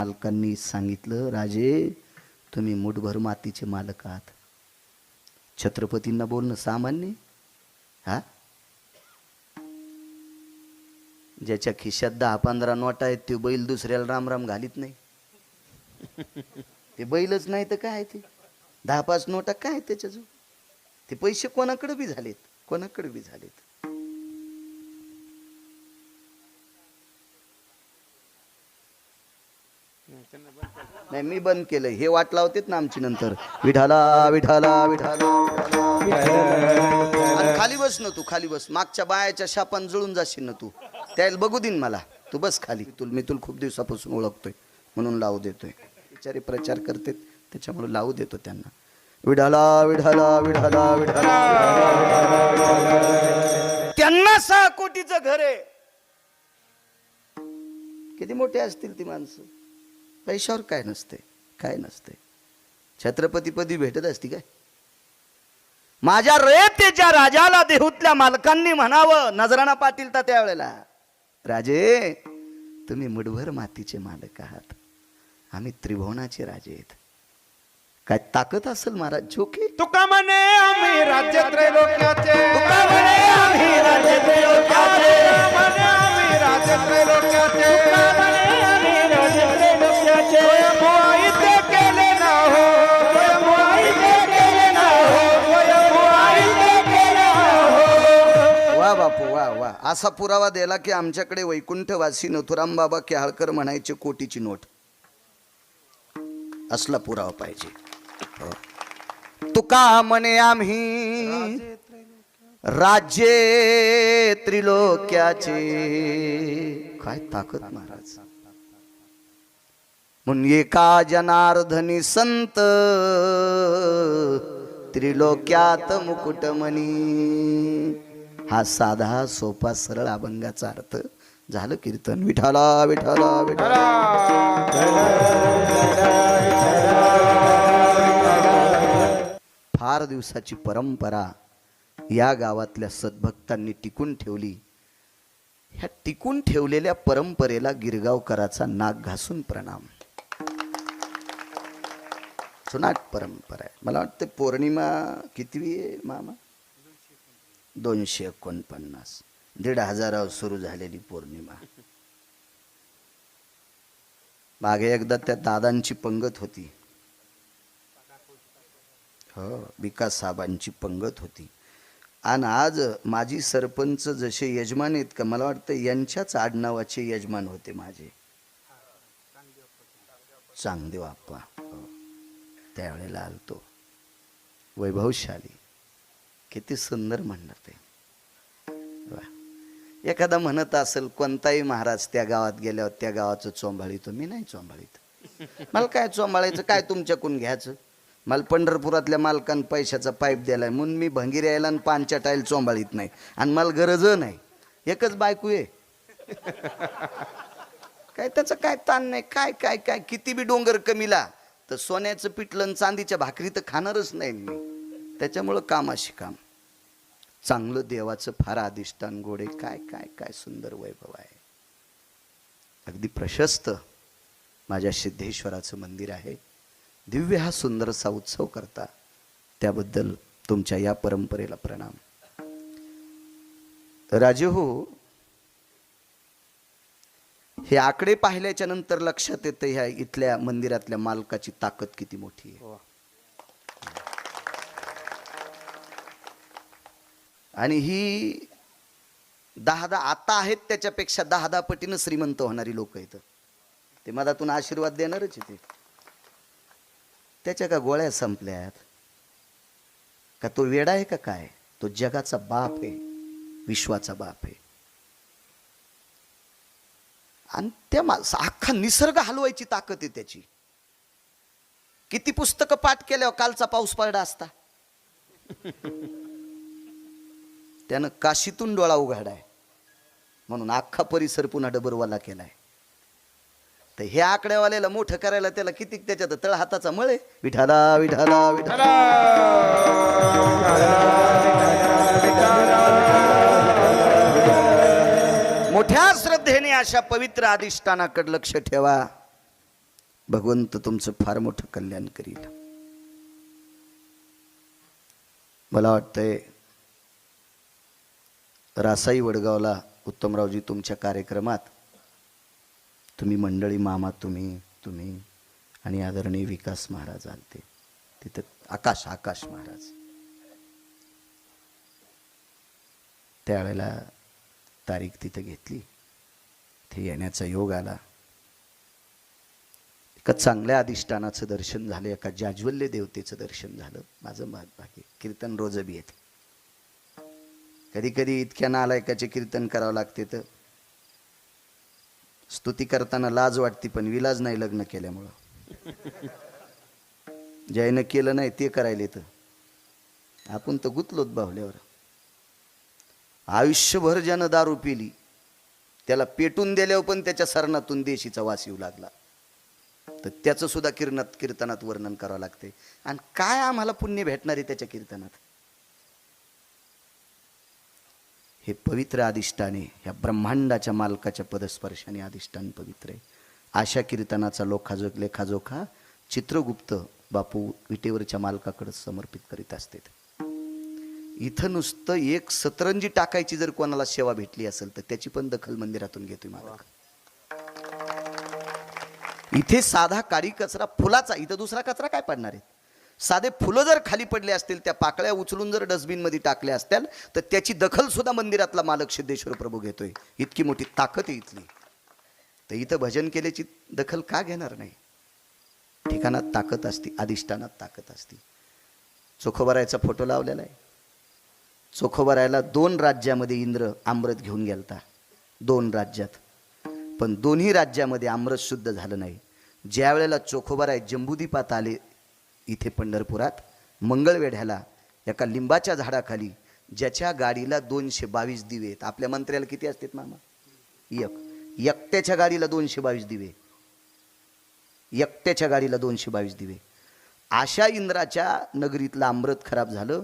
मालकांनी सांगितलं, राजे तुम्ही मुठभर मातीचे मालक आहात. छत्रपतींना बोलणं सामान्य? हा, ज्याच्या खिशात 10-15 नोटा आहेत ते बैल दुसऱ्याला रामराम घालीत नाही. ते बैलच नाही तर काय ते 10-5 नोटा काय त्याच्याजवळ? ते पैसे कोणाकडे बी झालेत, कोणाकडे बी झालेत. नाही मी बंद केलं, हे वाट लावतेत ना आमची नंतर, विठाला विठाला विठाला. आणि खाली बस ना तू, खाली बस. मागच्या बायाच्या शापान जळून जाशील ना तू, त्याला बघू दिन मला. तू बस खाली. मी तुला खूप दिवसापासून ओळखतोय म्हणून लावू देतोय. बिचारे प्रचार करतेत त्याच्यामुळे लावू देतो त्यांना. विठाला विठाला विठाला विठाला. त्यांना 6 कोटीचं घर आहे. किती मोठे असतील ती माणसं. पैशावर काय नसते, काय नसते. छत्रपतीपदी भेटत असती काय? माझ्या रयतेच्या राजाला देहूतल्या मालकांनी म्हणावं, नजराणा पाटील तर त्यावेळेला, राजे तुम्ही मुठभर मातीचे मालक आहात, आम्ही त्रिभुवनाचे राजे आहेत. काय ताकद असेल महाराज. झोके तुका म्हणे आम्ही राज्य त्रैलोक्याचे, तुका म्हणे आम्ही राज्य त्रैलोक्याचे, म्हणे आम्ही राज्य त्रैलोक्याचे, म्हणे आम्ही राज्य त्रैलोक्याचे. स्वयंभुवाई ते केले ना हो, स्वयंभुवाई ते केले ना हो, स्वयंभुवाई ते केले ना हो. वा बापू वा वा. असा पुरावा दिला की आमच्याकडे वैकुंठवासी नथुराम बाबा केहाळकर म्हणायचे कोटीची नोट. असला पुरावा पाहिजे. तुका म्हणे आम्ही राज्ये त्रिलोक्याचे. काय ताकद महाराज. म्हणून एका जनार्दनी संत त्रिलोक्यात मुकुटमणी. हा साधा सोपा सरळ अभंगाचा अर्थ. झालं कीर्तन. विठाला विठाला विठाला. फार दिवसाची परंपरा या गावातल्या सद्भक्तांनी टिकून ठेवली. ह्या टिकून ठेवलेल्या परंपरेला गिरगावकराचा नाक घासून प्रणाम. सुनाट परंपरा आहे. मला वाटतं पौर्णिमा कितवी आहे मामा? 249. 1500 सुरू झालेली पौर्णिमा. मागे एकदा त्या दादांची पंगत होती. हो, विकास साहेबांची पंगत होती. आणि आज माजी सरपंच जसे यजमान आहेत का, मला वाटतं यांच्याच आडनावाचे यजमान होते माझे, चांगदेव आप्पा. त्यावेळेला आलतो. वैभवशाली. किती सुंदर म्हणणं ते. एखादा म्हणत असेल कोणताही महाराज त्या गावात गेल्यावर त्या गावाचं चोंभाळीतो. मी नाही चोंभाळीत. मला काय चोंभाळायचं, काय तुमच्याकडून घ्यायचं. मला पंढरपुरातल्या मालकान पैशाचा पाईप दिलाय म्हणून मी भंगीर यायला आणि पानच्या टाईल चोंभाळीत नाही. आणि मला गरज नाही. एकच बायको आहे. काय त्याचं काय ताण नाही. काय काय काय किती बी डोंगर कमीला तर सोन्याचं पिठलं चांदीच्या भाकरी तर खाणारच नाही मी. त्याच्यामुळं कामाशी काम. चांगलं देवाचं फार अधिष्ठान गोडे. काय काय काय सुंदर वैभव आहे. अगदी प्रशस्त माझ्या सिद्धेश्वराचं मंदिर आहे. दिव्य हा सुंदरसा उत्सव करता, त्याबद्दल तुमच्या या परंपरेला प्रणाम. राजे हो, हे आकडे पाहिल्याच्या नंतर लक्षात येतं ह्या इथल्या मंदिरातल्या मालकाची ताकद किती मोठी आहे. आणि ही 10 आता आहेत त्याच्यापेक्षा 10 पटीनं श्रीमंत होणारी लोक आहेत. ते मधातून आशीर्वाद देणारच आहे. ते त्याच्या का गोळ्या संपल्यात का? तो वेडा आहे का काय? तो जगाचा बाप आहे, विश्वाचा बाप आहे. आणि त्या अख्खा निसर्ग हलवायची ताकद आहे त्याची. किती पुस्तकं पाठ केल्यावर कालचा पाऊस पडला असता. त्यानं काशीतून डोळा उघाडाय म्हणून अख्खा परिसर पुन्हा डबरवाला केलाय. तर हे आकड्यावाल्याला मोठं करायला त्याला किती त्याच्यात तळ हाताचा मळे. विठाला विठाला विठाला. मोठ्या श्रद्धेने अशा पवित्र अधिष्ठानाकडे लक्ष ठेवा. भगवंत तुमचं फार मोठं कल्याण करील. मला वाटतंय रासाई वडगावला उत्तमरावजी तुमच्या कार्यक्रमात तुम्ही मंडळी, मामा, तुम्ही आणि आदरणीय विकास महाराज आलते तिथं. आकाश महाराज त्यावेळेला तारीख तिथं घेतली, ते येण्याचा योग आला. एका चांगल्या अधिष्ठानाचं दर्शन झालं, एका जाज्वल्य देवतेचं दर्शन झालं. माझं भाग्य. कीर्तन रोज बी येते. कधी कधी इतक्या नालायकाचे कीर्तन करावं लागते, तर स्तुती करताना लाज वाटते, पण विलाज नाही लग्न केल्यामुळं. ज्यानं केलं नाही ते करायला तर आपण तर गुतलोत बाहुल्यावर. आयुष्यभर ज्यानं दारू पिली त्याला पेटून दिल्यावर पण त्याच्या सरणातून देशीचा वास येऊ लागला, तर त्याचं सुद्धा कीर्तनात वर्णन करावं लागते. आणि काय आम्हाला पुण्य भेटणार आहे त्याच्या कीर्तनात? हे पवित्र अधिष्ठाने, ह्या ब्रह्मांडाच्या मालकाच्या पदस्पर्शाने अधिष्ठान पवित्र आहे. अशा कीर्तनाचा लेखाजोखा चित्रगुप्त बापू विटेवरच्या मालकाकडे समर्पित करीत असते. इथं नुसतं एक सतरंजी टाकायची जर कोणाला सेवा भेटली असेल तर त्याची पण दखल मंदिरातून घेतोय मालक. इथे साधा काळी कचरा फुलाचा, इथं दुसरा कचरा काय पडणार आहे? साधे फुलं जर खाली पडले असतील, त्या पाकळ्या उचलून जर डस्टबिन मध्ये टाकल्या असतील, तर त्याची दखल सुद्धा मंदिरातला मालक सिद्धेश्वर प्रभू घेतोय. इतकी मोठी ताकद आहे इथली. तर इथं भजन केल्याची दखल का घेणार नाही? ठिकाणात ताकद असते, अधिष्ठानात ताकद असते. चोखोबारायचा फोटो लावलेला आहे. चोखोबारायला 2 राज्यामध्ये इंद्र अमृत घेऊन गेलता, 2 राज्यात, पण दोन्ही राज्यामध्ये अमृत शुद्ध झालं नाही. ज्या वेळेला चोखोबाराय जंबूदीपात आले इथे पंढरपुरात मंगळवेढ्याला, एका लिंबाच्या झाडाखाली, ज्याच्या गाडीला 222 दिवे आहेत. आपल्या मंत्र्याला किती असतात मामा? एकट्याच्या गाडीला 222 दिवे, एकट्याच्या गाडीला 222 दिवे. अशा इंद्राच्या नगरीतलं अमृत खराब झालं.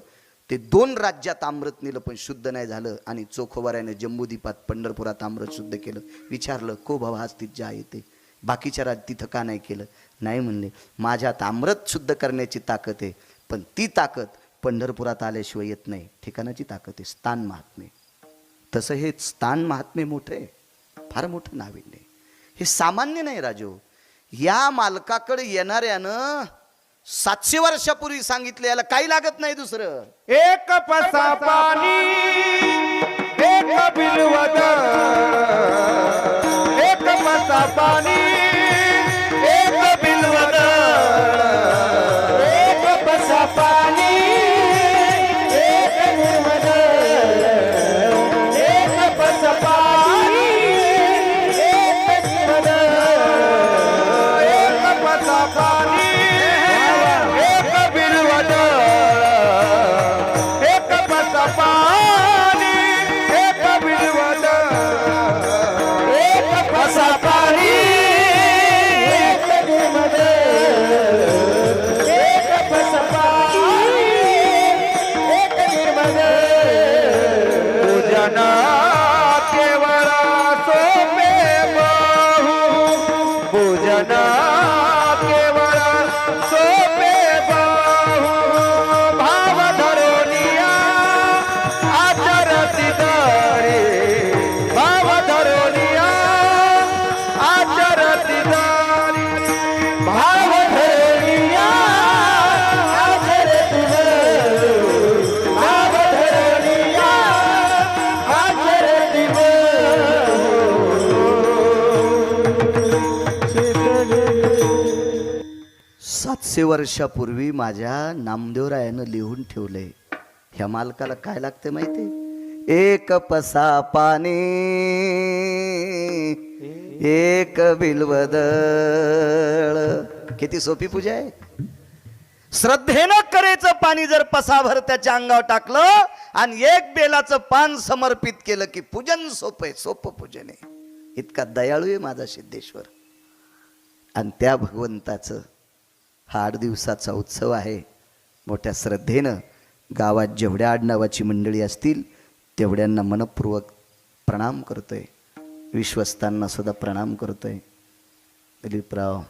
ते 2 राज्यात अमृत नेलं पण शुद्ध नाही झालं. आणि चोखोबारायने जंबूदीपात पंढरपुरात अमृत शुद्ध केलं. विचारलं, को भावा हस्तीत ज्या येते, बाकीच्या राज्यात तिथं का नाही केलं? नाही म्हणले, माझ्यात अमृत शुद्ध करण्याची ताकद आहे, पण ती ताकद पंढरपुरात आल्याशिवाय येत नाही. ठिकाणाची ताकद आहे, स्थान महात्म्य. तसं हे स्थान महात्म्य मोठं आहे, फार मोठं नाविन्य. हे सामान्य नाही राजो. या मालकाकडे येणाऱ्यानं 700 वर्षापूर्वी सांगितलं, याला काही लागत नाही दुसरं. एक पसा पाणी, एक बिलवद, एक पसा पाणी, एक बिलवद, एक पसा पाणी, एक बिलवद, एक पसा पाणी, एक बिलवद, एक पसा पाणी, एक बिलवद, एक पसा पाणी, एक बिलवद, एक पसा पाणी, एक बिलवद, एक पसा पाणी, एक बिलवद. पूजना केवळ सोपे बहु, पूजना केवळ सोपे बहु, भाव धरोनिया आचरती दारी, भाव धरोनिया आचरती दारी, भाव धरोनिया आचरती दारी, भाव धरोनिया आचरती दारी. 700 वर्षापूर्वी माझ्या नामदेवरायानं लिहून ठेवलंय. ह्या मालकाला काय लागते माहिती? एक पसा पाणी, एक बिलवदळ. किती सोपी पूजा आहे. श्रद्धेनं करायचं पाणी जर पसाभर त्याच्या अंगावर टाकलं आणि एक बेलाचं पान समर्पित केलं की पूजन सोपं आहे, सोपं पूजन आहे. इतका दयाळू आहे माझा सिद्धेश्वर. आणि त्या भगवंताचं हा 8 दिवसाचा उत्सव आहे. मोठ्या श्रद्धेनं गावात जेवढ्या आडनावाची मंडळी असतील तेवढ्यांना मनपूर्वक प्रणाम करतोय. विश्वस्तांना सुद्धा प्रणाम करतोय. दिलीपराव,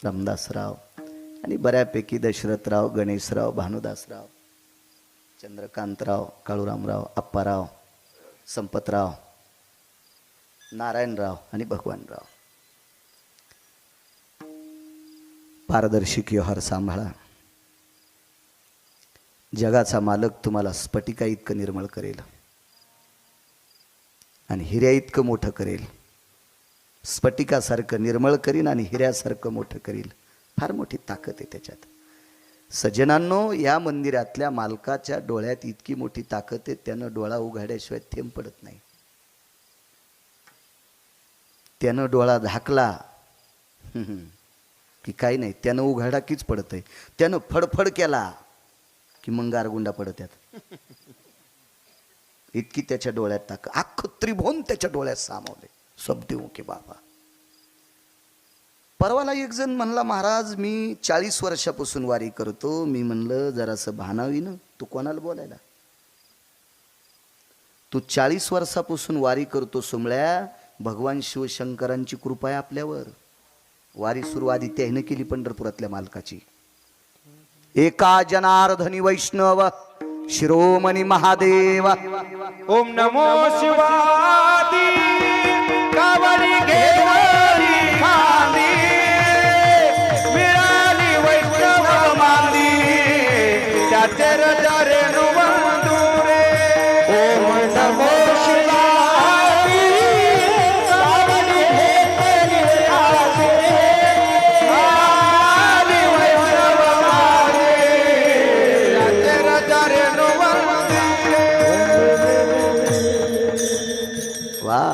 रामदासराव आणि बऱ्यापैकी दशरथराव, गणेशराव, भानुदासराव, चंद्रकांतराव, काळूरामराव, अप्पाराव, संपतराव, नारायणराव आणि भगवानराव. पारदर्शक व्यवहार सांभाळा. जगाचा मालक तुम्हाला स्फटिका इतकं निर्मळ करेल आणि हिऱ्या इतकं मोठं करेल. स्फटिकासारखं निर्मळ करीन आणि हिऱ्यासारखं मोठं करील. फार मोठी ताकद आहे त्याच्यात. सज्जनांनो, या मंदिरातल्या मालकाच्या डोळ्यात इतकी मोठी ताकद आहे, त्यानं डोळा उघाड्याशिवाय थेंब पडत नाही. त्यानं डोळा झाकला की काही नाही, त्यानं उघाडा कीच पडत आहे. त्यानं फडफड केला की मग गारगुंडा पडत्यात. इतकी त्याच्या डोळ्यात ताकद. अख्खं त्रिभुवन त्याच्या डोळ्यात सामावले. सब देऊ की बाबा. परवाला एक जण म्हणला, महाराज मी 40 वर्षापासून वारी करतो. मी म्हणलं जरासं भानावी ना, तू कोणाला बोलायला? तू 40 वर्षापासून वारी करतो सोमळ्या. भगवान शिवशंकरांची कृपा आहे आपल्यावर. वारी सुरुवात त्याने केली पंढरपुरातल्या मालकाची. एका जनार्दनी वैष्णव शिरोमणी महादेव. ओम नमो शिवाय कावडी घेवरी खांदी मिळाली वैष्णव मांदी त्याचे रजारे नुवंदुरे. ओम नमो शिवाय कावडी घेवरी खांदी मिळाली वैष्णव मांदी त्याचे रजारे नुवंदुरे. वा,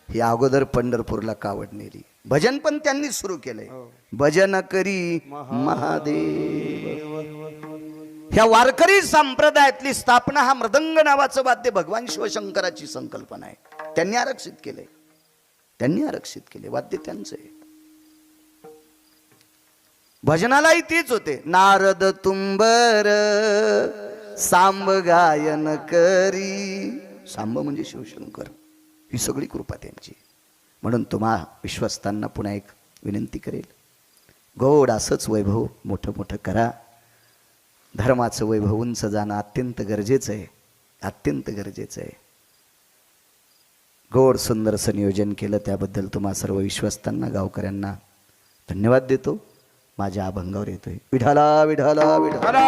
ही अगोदर पंढरपूरला कावड नेली. भजन पण त्यांनी सुरू केलंय. भजन करी महादेव. ह्या वारकरी संप्रदायातली स्थापना, हा मृदंग नावाचं वाद्य भगवान शिवशंकराची संकल्पना आहे. त्यांनी आरक्षित केलंय. त्यांनी आरक्षित केले. वाद्य त्यांचं आहे. भजनालाही तीच होते. नारद तुंबर सांब गायन करी. सांब म्हणजे शिवशंकर. ही सगळी कृपा त्यांची. म्हणून तुम्हा विश्वस्तांना पुन्हा एक विनंती करेल, गोड असंच वैभव मोठं मोठं करा. धर्माचं वैभव उंच जाणं अत्यंत गरजेचं आहे. अत्यंत गरजेचं आहे. गोड सुंदरसं नियोजन केलं त्याबद्दल तुम्हा सर्व विश्वस्तांना, गावकऱ्यांना धन्यवाद देतो. माझ्या अभंगावर येतोय विठाला विठाला विठाला.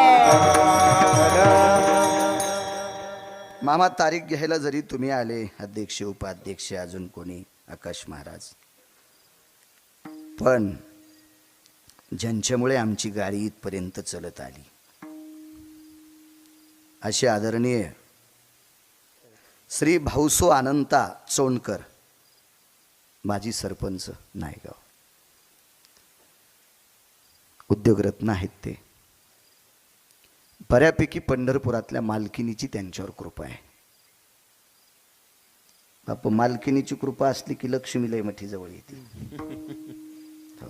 मामा, तारीख घ्यायला जरी तुम्ही आले, अध्यक्ष उपाध्यक्ष अजून कोणी, आकाश महाराज, पण ज्यांच्यामुळे आमची गाडी इथपर्यंत चलत आली असे आदरणीय श्री भाऊसो अनंता चोंडकर, माजी सरपंच नायगाव, उद्योगरत्न आहेत ते. बऱ्यापैकी पंढरपुरातल्या मालकिनीची त्यांच्यावर कृपा आहे. बाप, मालकिनीची कृपा असली की लक्ष्मी लय मोठी जवळ येते. हो.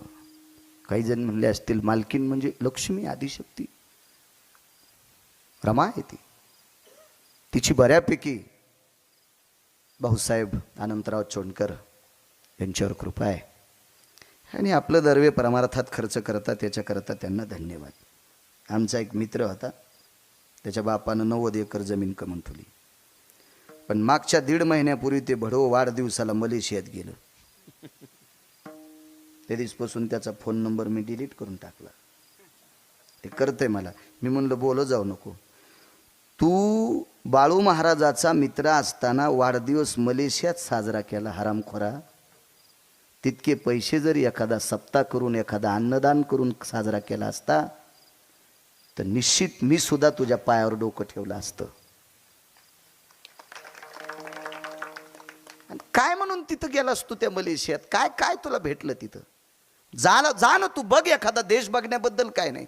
काही जण म्हणले असतील मालकीन म्हणजे लक्ष्मी, आदिशक्ती, रमा आहे ती. तिची बऱ्यापैकी भाऊसाहेब अनंतराव चोंडकर यांच्यावर कृपा आहे. आणि आपलं दर्वे परमार्थात खर्च करतात, त्याच्याकरता त्यांना धन्यवाद. आमचा एक मित्र होता, त्याच्या बापानं 90 एकर जमीन कमवून ठेवली. पण मागच्या 1.5 महिन्यापूर्वी ते भडो वाढदिवसाला मलेशियात गेलं. त्या दिवसपासून त्याचा फोन नंबर मी डिलीट करून टाकला. ते करतंय मला. मी म्हणलं बोलत जाऊ नको. तू बाळू महाराजाचा मित्र असताना वाढदिवस मलेशियात साजरा केला हरामखोरा. तितके पैसे जरी एखादा सप्ताह करून, एखादा अन्नदान करून साजरा केला असता तर निश्चित मी सुद्धा तुझ्या पायावर डोकं ठेवलं असतं. काय म्हणून तिथं गेलास तू त्या मलेशियात? काय काय तुला भेटलं तिथं? जा ना तू, बघ एखादा देश बघण्याबद्दल काय नाही,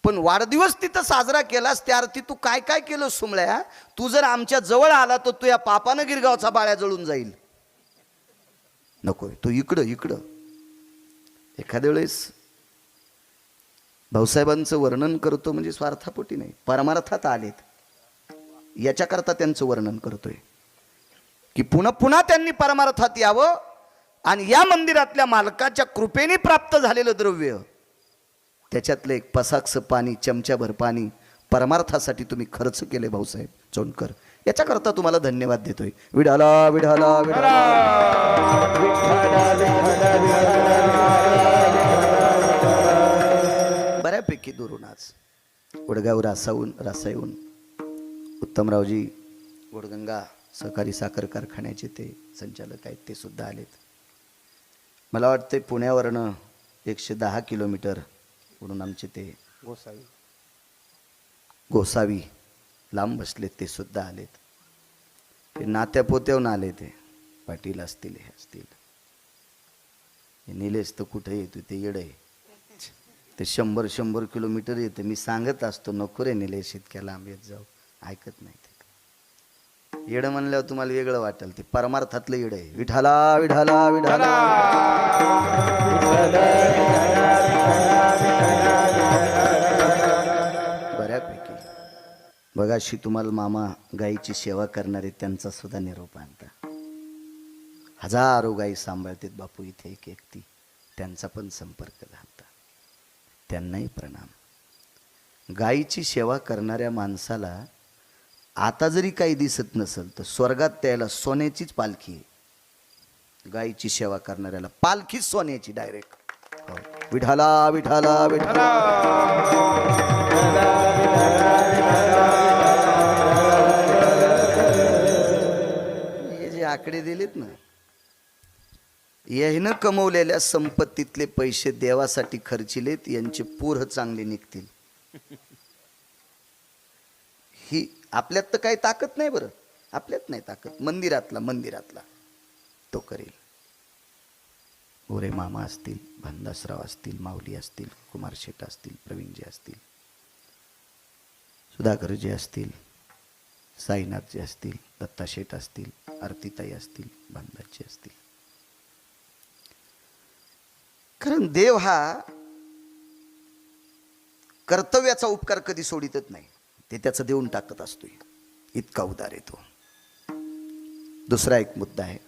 पण वाढदिवस तिथं साजरा केलास त्या अर्थी तू काय काय केलं सुमळ्या? तू जर आमच्या जवळ आला तर तू या पापानं गिरगावचा बाळ्या जळून जाईल. नकोय, तू इकडं. एखाद्या वेळेस भाऊसाहेबांचं वर्णन करतो म्हणजे स्वार्थापोटी नाही, परमार्थात आलेत याच्याकरता त्यांचं वर्णन करतोय की पुन्हा पुन्हा त्यांनी परमार्थात यावं आणि या मंदिरातल्या मालकाच्या कृपेने प्राप्त झालेलं द्रव्य, त्याच्यातलं एक पसाकचं पाणी, चमच्याभर पाणी परमार्थासाठी तुम्ही खर्च केले भाऊसाहेब चोंडकर, याच्याकरता तुम्हाला धन्यवाद देतोय. विढाला विढाला विढाला. बऱ्यापैकी दुरून आज वडगाव रासाऊन उत्तमरावजी वडगंगा सहकारी साखर कारखान्याचे ते संचालक आहेत, ते सुद्धा आलेत. मला वाटते पुण्यावरनं 110 किलोमीटर म्हणून आमचे ते गोसावी लांब बसलेत, ते सुद्धा आलेत. ते नात्या पोत्याहून आले, ते पाटील असतील, हे असतील. हे निलेश तर कुठे येतो, ते येड आहे, ते 100 किलोमीटर येते. मी सांगत असतो नको रे निलेश इतक्या लांब येत जाऊ, ऐकत नाही. ते येड म्हणल्यावर तुम्हाला वेगळं वाटेल, ते परमार्थातलं येड आहे. विठाला विठाला विठाला. बऱ्यापैकी बघाशी तुम्हाला मामा गायीची सेवा करणारे त्यांचा सुद्धा निरोप आणता. हजारो गायी सांभाळतात बापू इथे एक एकटी, त्यांचा पण संपर्क झाला, त्यांनाही प्रणाम. गायीची सेवा करणाऱ्या माणसाला आता जरी काही दिसत नसेल तर स्वर्गात त्याला सोन्याचीच पालखी आहे. गायीची सेवा करणाऱ्याला पालखीच सोन्याची डायरेक्ट. विठाला विठाला विठाला. हे जे आकडे दिलेत ना, यानं कमवलेल्या संपत्तीतले पैसे देवासाठी खर्चिलेत, यांचे पूर चांगले निघतील. ही आपल्यात तर काही ताकद नाही, बरं आपल्यात नाही ताकद. मंदिरातला तो करेल. गोरे मामा असतील, भानदासराव असतील, माऊली असतील, कुमार शेठ असतील, प्रवीणजी असतील, सुधाकरजी असतील, साईनाथजी असतील, दत्ता शेठ असतील, आरतीताई असतील, भानदासजी असतील. कारण देव हा कर्तव्याचा उपकार कधी सोडितच नाही, ते त्याचं देऊन टाकत असतोय, इतका उदार येतो. दुसरा एक मुद्दा आहे,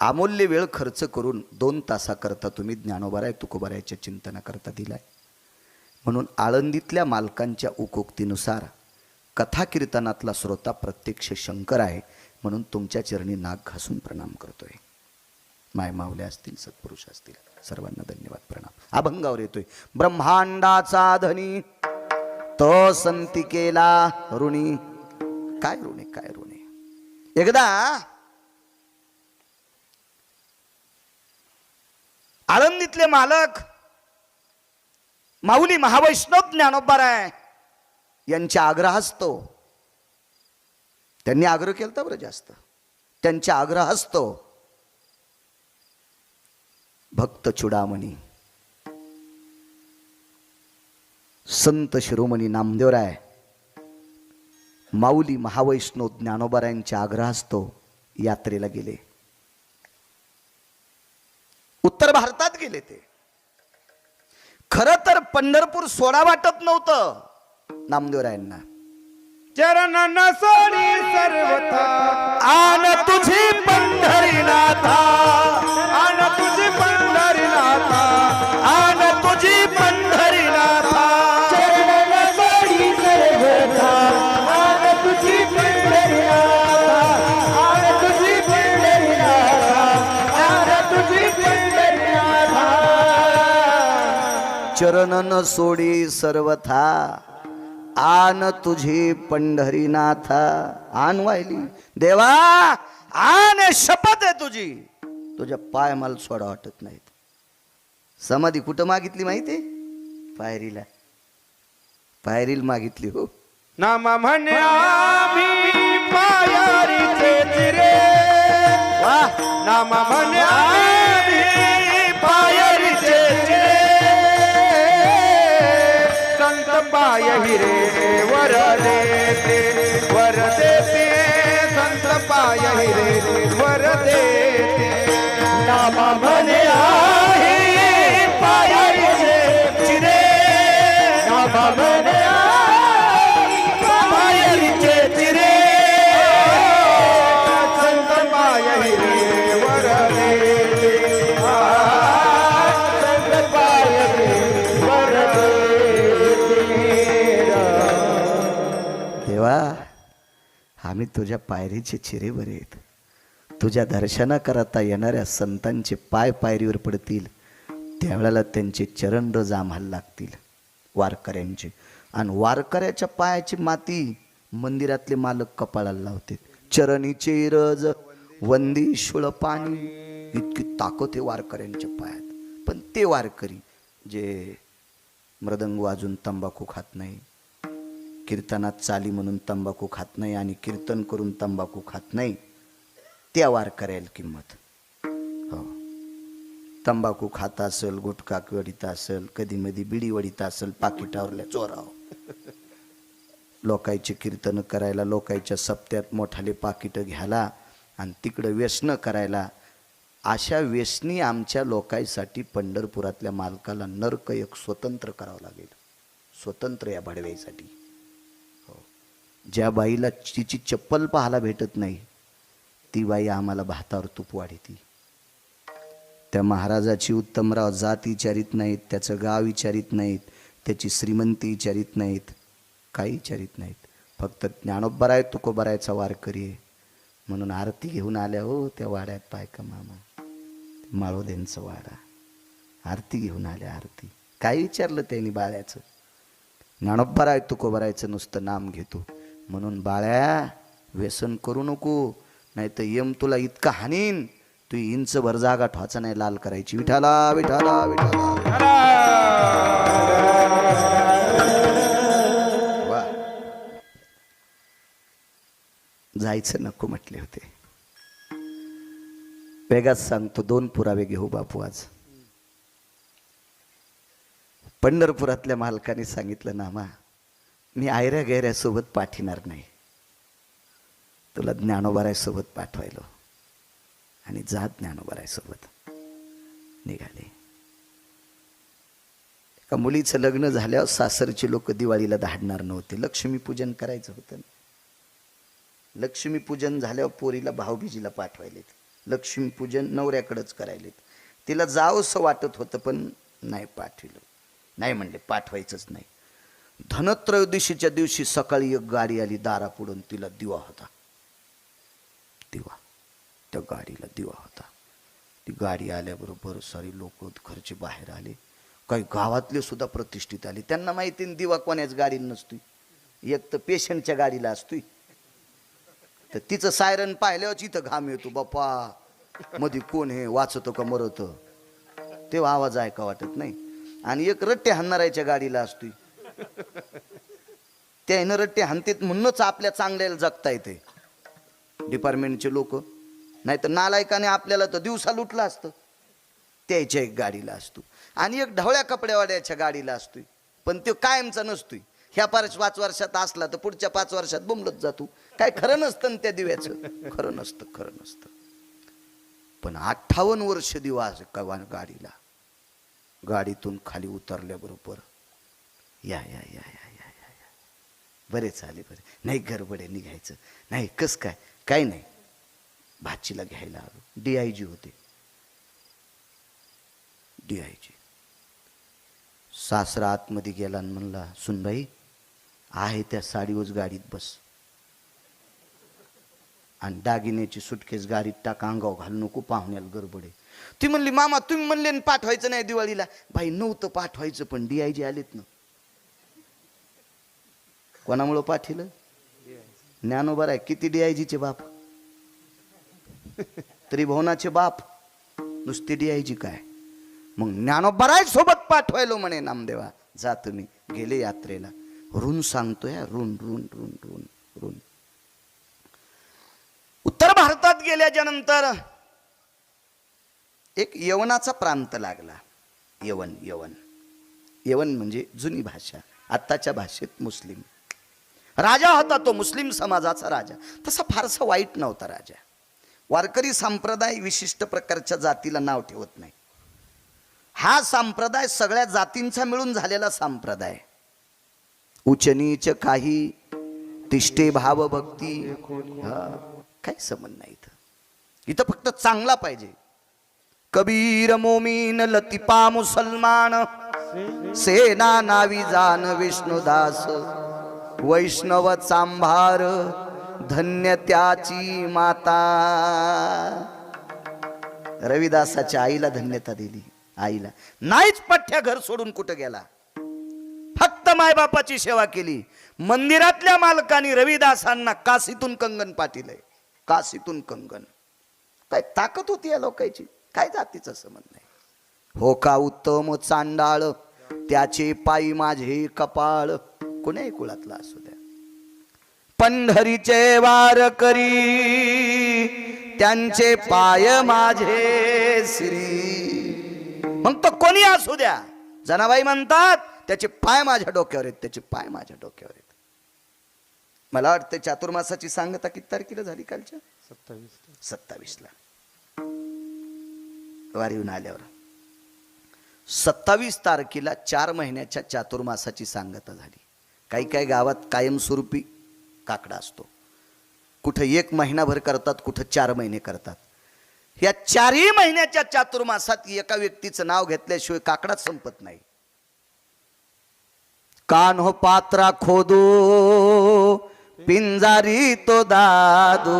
अमूल्य वेळ खर्च करून 2 तासाकरता तुम्ही ज्ञानोबाराय तुकोबारायच्या चिंतनाकरता दिलाय. म्हणून आळंदीतल्या मालकांच्या उकोक्तीनुसार कथा कीर्तनातला श्रोता प्रत्यक्ष शंकर आहे, म्हणून तुमच्या चरणी नाक घासून प्रणाम करतोय. माय माऊले असतील, सत्पुरुष असतील, सर्वांना धन्यवाद प्रणाम. अभंगावर येतोय. ब्रह्मांडाचा धनी तो संतिकेला ऋणी. काय ऋणी. एकदा आळंदीतले मालक माऊली महावैष्णव ज्ञानोबाराय यांच्या आग्रहास्तो, त्यांनी आग्रह केलता बरं जास्त, त्यांच्या आग्रहास्तो भक्त चुडामणी संत शिरोमणी नामदेवराय माऊली महावैष्णव ज्ञानोबारायांच्या आग्रहास्तो यात्रेला गेले. उत्तर भारतात गेले. ते खरं तर पंढरपूर सोडा वाटत नव्हतं नामदेवरायांना. चरण सोडी सर्वथा आन तुझी पंढरीनाथा, आन तुझी पंढरीनाथा, आन तुझी पंढरीनाथा. चरण सोडी सर्वथा आन तुझी पंढरीनाथा, आन तुझी पंढरीनाथा, आन तुझी पंढरीनाथा. चरण न सोडी सर्वथा आन तुझी पंढरीनाथा. आन वाहिली देवा, आन शपथ आहे तुझी, तुझ्या पाय मला सोडा वाटत नाहीत. समाधी कुठं मागितली माहितीये? पायरीला मागितली. हो, नाम म्हणे आम्ही पायारीचे चिरे, वाह. नाम म्हणे आम्ही पायारीचे चिरे. संत पाय हिरे वर देते, वर देते. संत पाय हिरे वर देते. नाम म्हणे आहे पायारीचे चिरे, नाम म्हणे पायारीचे चिरे. संत पाय हिरे वर देते. आम्ही तुझ्या पायरीचे चिरेवर आहेत. तुझ्या दर्शनाकरता येणाऱ्या संतांचे पाय पायरीवर पडतील त्यावेळेला त्यांचे चरण रज आम्हाला लागतील वारकऱ्यांचे. आणि वारकऱ्याच्या पायाची माती मंदिरातले मालक कपाळाला लावते. चरणीचे रज वंदी शुळ पाणी, इतकी ताकद आहे वारकऱ्यांच्या पायात. पण ते वारकरी जे मृदंग वाजून तंबाखू खात नाही, कीर्तनात चाली म्हणून तंबाखू खात नाही आणि कीर्तन करून तंबाखू खात नाही, त्या वारकऱ्याला किंमत. हो, तंबाखू खात असेल, गुटखा वडीत असेल, कधी मधी बिडी वडीत असेल, पाकिटावरल्या चोराव, लोकांचे कीर्तन करायला, लोकांच्या सप्त्यात मोठाले पाकिटं घ्यायला आणि तिकडं व्यसनं करायला, अशा व्यसनी आमच्या लोकांसाठी पंढरपुरातल्या मालकाला नरक एक स्वतंत्र करावं लागेल. स्वतंत्र या भडव्यासाठी. हो, ज्या बाईला तिची चप्पल पाहायला भेटत नाही ती बाई आम्हाला भातावर तूप वाढीती. त्या महाराजाची उत्तमराव जात विचारित नाहीत, त्याचं गाव विचारित नाहीत, त्याची श्रीमंती विचारित नाहीत, काही विचारित नाहीत. फक्त ज्ञानोबराय तुकोबरायचा वारकरी आहे म्हणून आरती घेऊन आल्या. हो, त्या वाड्यात पायका मामा माळोदेंचा वाडा, आरती घेऊन आल्या. आरती काय विचारलं त्यांनी बाळ्याचं? ज्ञानोबराय तुकोबरायचं नुसतं नाम घेतो म्हणून बाळ्या व्यसन करू नको, नाही तर यम तुला इतका हानीन तू इंच भर जागा ठोचा नाही लाल करायची. विठाला विठाला विठाला. वा, जायचं नको म्हटले होते. वेगाच सांगतो, 2 पुरावे घेऊ बापू. आज पंढरपुरातल्या मालकाने सांगितलं, नामा मी आयऱ्या गैऱ्या सोबत पाठिणार नाही, तुला ज्ञानोबराय सोबत पाठवायलो. आणि जात ज्ञानोबराय सोबत निघाले. एका मुलीचं लग्न झाल्यावर सासरचे लोक दिवाळीला धाडणार नव्हते, लक्ष्मीपूजन करायचं होतं. लक्ष्मीपूजन झाल्यावर पोरीला भाऊबीजीला पाठवायलेत. लक्ष्मीपूजन नवऱ्याकडेच करायलेत. तिला जावंसं वाटत होतं पण नाही पाठविलं. नाही म्हणले, पाठवायचंच नाही. धनत्रयोदशीच्या दिवशी सकाळी एक गाडी आली दारापुढून, तिला दिवा होता. दिवा, त्या गाडीला दिवा होता. ती गाडी आल्याबरोबर सारी लोक घरचे बाहेर आले. काही गावातले सुद्धा प्रतिष्ठित आले. त्यांना माहिती दिवा कोण्याच गाडीला नसतोय, एक तर पेशंटच्या गाडीला असतोय. तर तिचं सायरन पाहिल्यावर इथं घाम येतो, बाप्पा मध्ये कोण हे, वाचतो का मरत, तेव्हा आवाज ऐका वाटत नाही. आणि एक रट्टे हाणणाऱ्याच्या गाडीला असतोय, त्यानं रट्टे हाणतेत म्हणूनच आपल्या चांगल्याला जगता येते डिपार्टमेंटचे लोक. नाही तर नालायकाने आपल्याला तर दिवसा लुटलं असतं. त्याच्या एक गाडीला असतो. आणि एक ढवळ्या कपड्यावाड्याच्या गाडीला असतोय, पण तो कायमचा नसतोय. ह्या 5 वर्षात असला तर पुढच्या 5 वर्षात बोंबलत जातो. काय खरं नसतं त्या दिव्याचं, खरं नसतं, खरं नसतं. पण 58 वर्ष दिवा गाडीला. गाडीतून खाली उतरल्याबरोबर या या या या या या या बरे चाले, बरे नाही गडबडे निघायचं नाही. कस काय? काय नाही, भाचीला घ्यायला आलो. DIG होते, DIG. सासरा आतमध्ये गेला आणि म्हणला, सुनबाई आहे त्या साडीवर गाडीत बस आणि दागिन्याची सुटकेस गाडीत टाका, अंगाव घालू नको, पाहुण्याला गडबड आहे. ती म्हणली, मामा तुम्ही म्हणले पाठवायचं नाही दिवाळीला. बाई नव्हतं पाठवायचं पण DIG आलेत ना. कोणामुळं पाठिलं? ज्ञानोबराय. किती DIGचे बाप, त्रिभुवनाचे बाप, नुसते DIG काय. मग ज्ञानोबराय सोबत पाठवायलो म्हणे नामदेवा. जा तुम्ही. गेले यात्रेला. ऋण सांगतोय, ऋण ऋण ऋण ऋण ऋण. उत्तर भारतात गेल्याच्या नंतर एक यवनाचा प्रांत लागला. यवन, यवन, यवन म्हणजे जुनी भाषा, आत्ताच्या भाषेत मुस्लिम. राजा होता तो मुस्लिम समाजाचा राजा. तसा फारसा वाईट नव्हता राजा. वारकरी संप्रदाय विशिष्ट प्रकारच्या जातीला नाव ठेवत नाही. हा संप्रदाय सगळ्या जातींचा मिळून झालेला संप्रदाय. उच्च नीच काही, तिष्ठे भाव भक्ती, काही संबंध नाही इथं. इथं फक्त चांगला पाहिजे. कबीर मोमीन लतिपा मुसलमान, सेना नावी जान विष्णुदास, वैष्णव चांभार धन्य त्याची माता. रविदासाच्या आईला धन्यता दिली. आईला नाहीच पठ्या घर सोडून कुठं गेला, फक्त मायबापाची सेवा केली. मंदिरातल्या मालकांनी रविदासांना काशीतून कंगन पाठिलंय. काशीतून कंगन. काय ताकद होती या लोकांची, काय जातीचं संबंध नाही. हो का उत्तम चांडाळ त्याचे पायी माझे कपाळ. कोण्याही कुळातला असू द्या. पंढरीचे वार करी त्यांचे पाय माझे श्री. मग तो कोणी असू द्या. जनाबाई म्हणतात त्याचे पाय माझ्या डोक्यावर आहेत, त्याचे पाय माझ्या डोक्यावर आहेत. मला वाटतं चातुर्मासाची सांगता किती तारखेला झाली? कालच्या 27ला वारीहून आल्यावर 27 तारखेला 4 महिन्याच्या चातुर्मासाची सांगता झाली. काही काही गावात कायमस्वरूपी काकडा असतो. कुठं 1 महिनाभर करतात, कुठं 4 महिने करतात. या 4ही महिन्याच्या चातुर्मासात एका व्यक्तीचं नाव घेतल्याशिवाय काकडाच संपत नाही. कान हो पात्रा खोदो पिंजारी तो दादो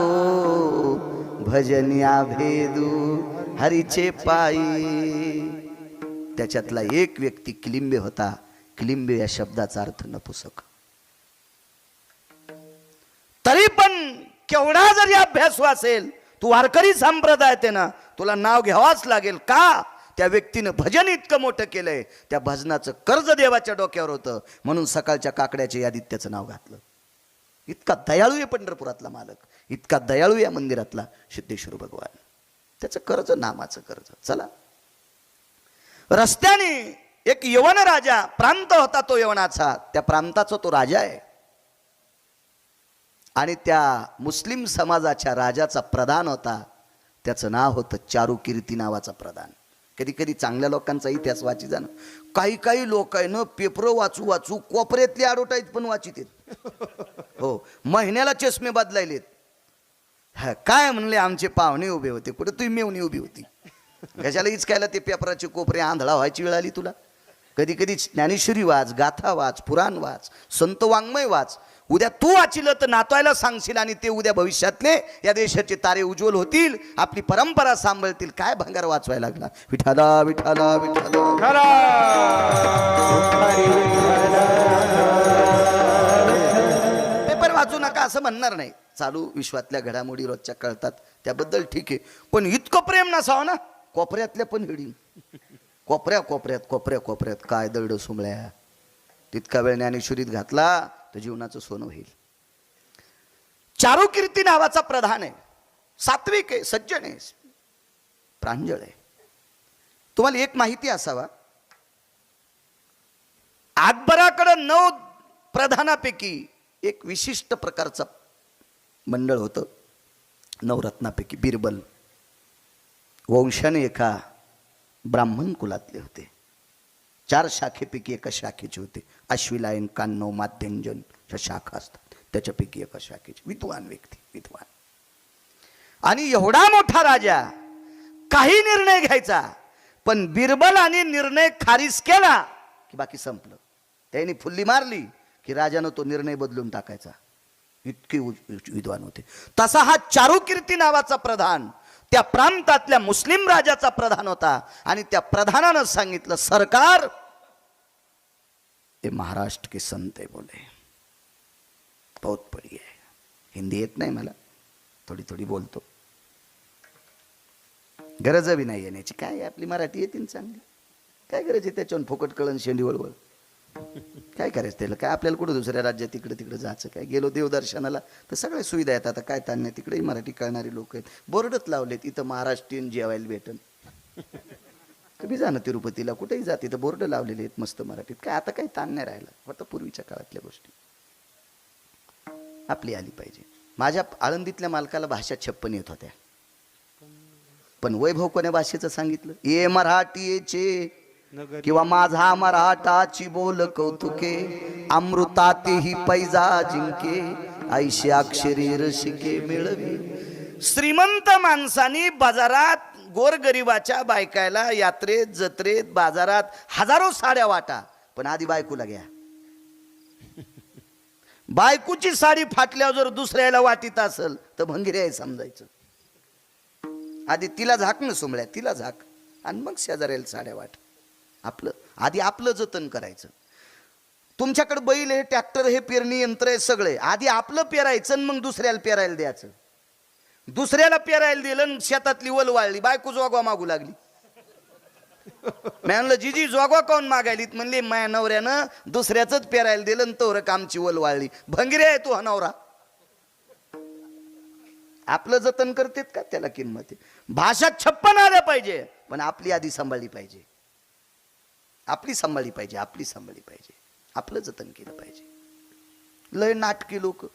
भजनिया भेदू हरीचे पायी. त्याच्यातला एक व्यक्ती किलिंबे होता. किलिंबे या शब्दाचा अर्थ नपुसक. तरी पण केवढा जरी अभ्यास असेल, तू वारकरी संप्रदायात आहे ना, तुला नाव घ्यावाच लागेल. का? त्या व्यक्तीनं भजन इतकं मोठं केलंय, त्या भजनाचं कर्ज देवाच्या डोक्यावर होतं, म्हणून सकाळच्या काकड्याच्या यादीत त्याचं नाव घातलं. इतका दयाळू आहे पंढरपुरातला मालक, इतका दयाळू या मंदिरातला सिद्धेश्वर भगवान. त्याचं कर्ज नामाचं कर्ज. चला, रस्त्याने एक यवन राजा प्रांत होता. तो यवनाचा, त्या प्रांताचा तो राजा आहे. आणि त्या मुस्लिम समाजाच्या राजाचा प्रधान होता. त्याचं नाव होतं चारुकीर्ती नावाचा प्रधान. कधी कधी चांगल्या लोकांचा इतिहास वाची जाणं. काही काही लोक आहे ना, पेपर वाचू वाचू कोपऱ्यातली ॲडव्हर्टाईज पण वाचित हो, महिन्याला चष्मे बदलायलेत. काय म्हणले आमचे पाहुणे उभे होते, कुठे तुम्ही मेवणी उभी होती. कशाला इचकायला ते पेपराचे कोपरे आंधळा व्हायची वेळ आली तुला. कधी कधी ज्ञानेश्वरी वाच, गाथा वाच, पुराण वाच, संत वाङ्मय वाच. उद्या तू वाचिलं तर नातवायला सांगशील, आणि ते उद्या भविष्यातले या देशाचे तारे उज्ज्वल होतील, आपली परंपरा सांभाळतील. काय भंगार वाचवायला लागला. विठाला विठाला विठाला. पेपर वाचू नका असं म्हणणार नाही. चालू विश्वातल्या घडामोडी रोजच्या कळतात, त्याबद्दल ठीक आहे. पण इतकं प्रेम नसावं ना कोपऱ्यातल्या पण हिडी. कोपऱ्या कोपऱ्यात कोपऱ्या कोपऱ्यात काय दरड सुमळ्या. तितका वेळ ज्ञानेश्वरीत घातला तर जीवनाचं सोनं होईल. चारुकीर्ती नावाचा प्रधान आहे. सात्विक आहे, सज्जन आहे, प्रांजळ आहे. तुम्हाला एक माहिती असावा, अकबराकडे 9 प्रधानापैकी एक विशिष्ट प्रकारचा मंडळ होतं. 9 रत्नापैकी बिरबल वंशाने एका ब्राह्मण कुलातले होते. 4 शाखेपैकी एका शाखेचे होते. अश्विलायन, कान्नव, माध्यंजन शाखा असतात, त्याच्यापैकी एका शाखेचे विद्वान व्यक्ती, विद्वान. आणि एवढा मोठा राजा, काही निर्णय घ्यायचा, पण बिरबलाने निर्णय खारिज केला की बाकी संपलं. त्याने फुल्ली मारली की राजानं तो निर्णय बदलून टाकायचा. इतके विद्वान होते. तसा हा चारुकीर्ती नावाचा प्रधान त्या प्रांतातल्या मुस्लिम राजाचा प्रधान होता. आणि त्या प्रधानानं सांगितलं, सरकार ये महाराष्ट्र के संत है बोले, बहुत बढ़िया है. हिंदी येत नाही मला, थोडी थोडी बोलतो, गरज बी नाही येण्याची. काय आपली मराठी येते चांगली, काय गरज आहे त्याच्यावर फुकट कळण शेंडी वळवळ. काय करायचं त्याला, काय आपल्याला कुठं दुसऱ्या राज्यात तिकडे तिकडे जायचं काय. गेलो देवदर्शनाला तर सगळ्या सुविधा आहेत. आता काय तान्य, तिकडेही मराठी कळणारी लोक आहेत. बोर्डच लावलेत, इथं महाराष्ट्रीयन जेवायला भेटन. कधी जाणं तिरुपतीला, कुठेही जा, तिथं बोर्ड लावलेले आहेत मस्त मराठीत. काय आता काही ताण नाही राहिला. फक्त पूर्वीच्या काळातल्या गोष्टी आपली आली पाहिजे. माझ्या आळंदीतल्या मालकाला भाषा 56 येत होत्या, पण वैभव कोण्या भाषेचं सांगितलं, ये मराठीचे किंवा माझा मराठाची बोल कौतुके, अमृतातेही पैजा जिंके, ऐशी अक्षरी रसिके मिळवी. श्रीमंत माणसानी बाजारात गोरगरिबाच्या बायकायला यात्रेत, जत्रेत, बाजारात हजारो साड्या वाटा, पण आधी बायकोला घ्या. बायकोची साडी फाटल्यावर जर दुसऱ्याला वाटीत असेल तर भंगिरी आहे समजायचं. आधी तिला झाक ना सोमळ्या, तिला झाक, आणि मग शेजाऱ्याला साड्या वाट. आपलं आधी आपलं जतन करायचं. तुमच्याकडे बैल आहे, ट्रॅक्टर हे, पेरणी यंत्र आहे, सगळे. आधी आपलं पेरायचं आणि मग दुसऱ्याला पेरायला द्यायचं. दुसऱ्याला पेरायला दिलं आणि शेतातली वल वाळली, बायको जोगवा मागू लागली. मी म्हणलं जीजी जोगवा कोण मागायलीत? म्हणले माया नवऱ्यानं दुसऱ्याच पेरायला दिलं आणि तोवर कामची वल वाळली. भंगिरी आहे तू हा नवरा. आपलं जतन करतेत का? त्याला किंमत आहे. भाषा 56 आल्या पाहिजे, पण आपली आधी सांभाळली पाहिजे. आपली सांभाळली पाहिजे, आपली सांभाळली पाहिजे, आपलं जतन केलं पाहिजे. लय नाटकी लोक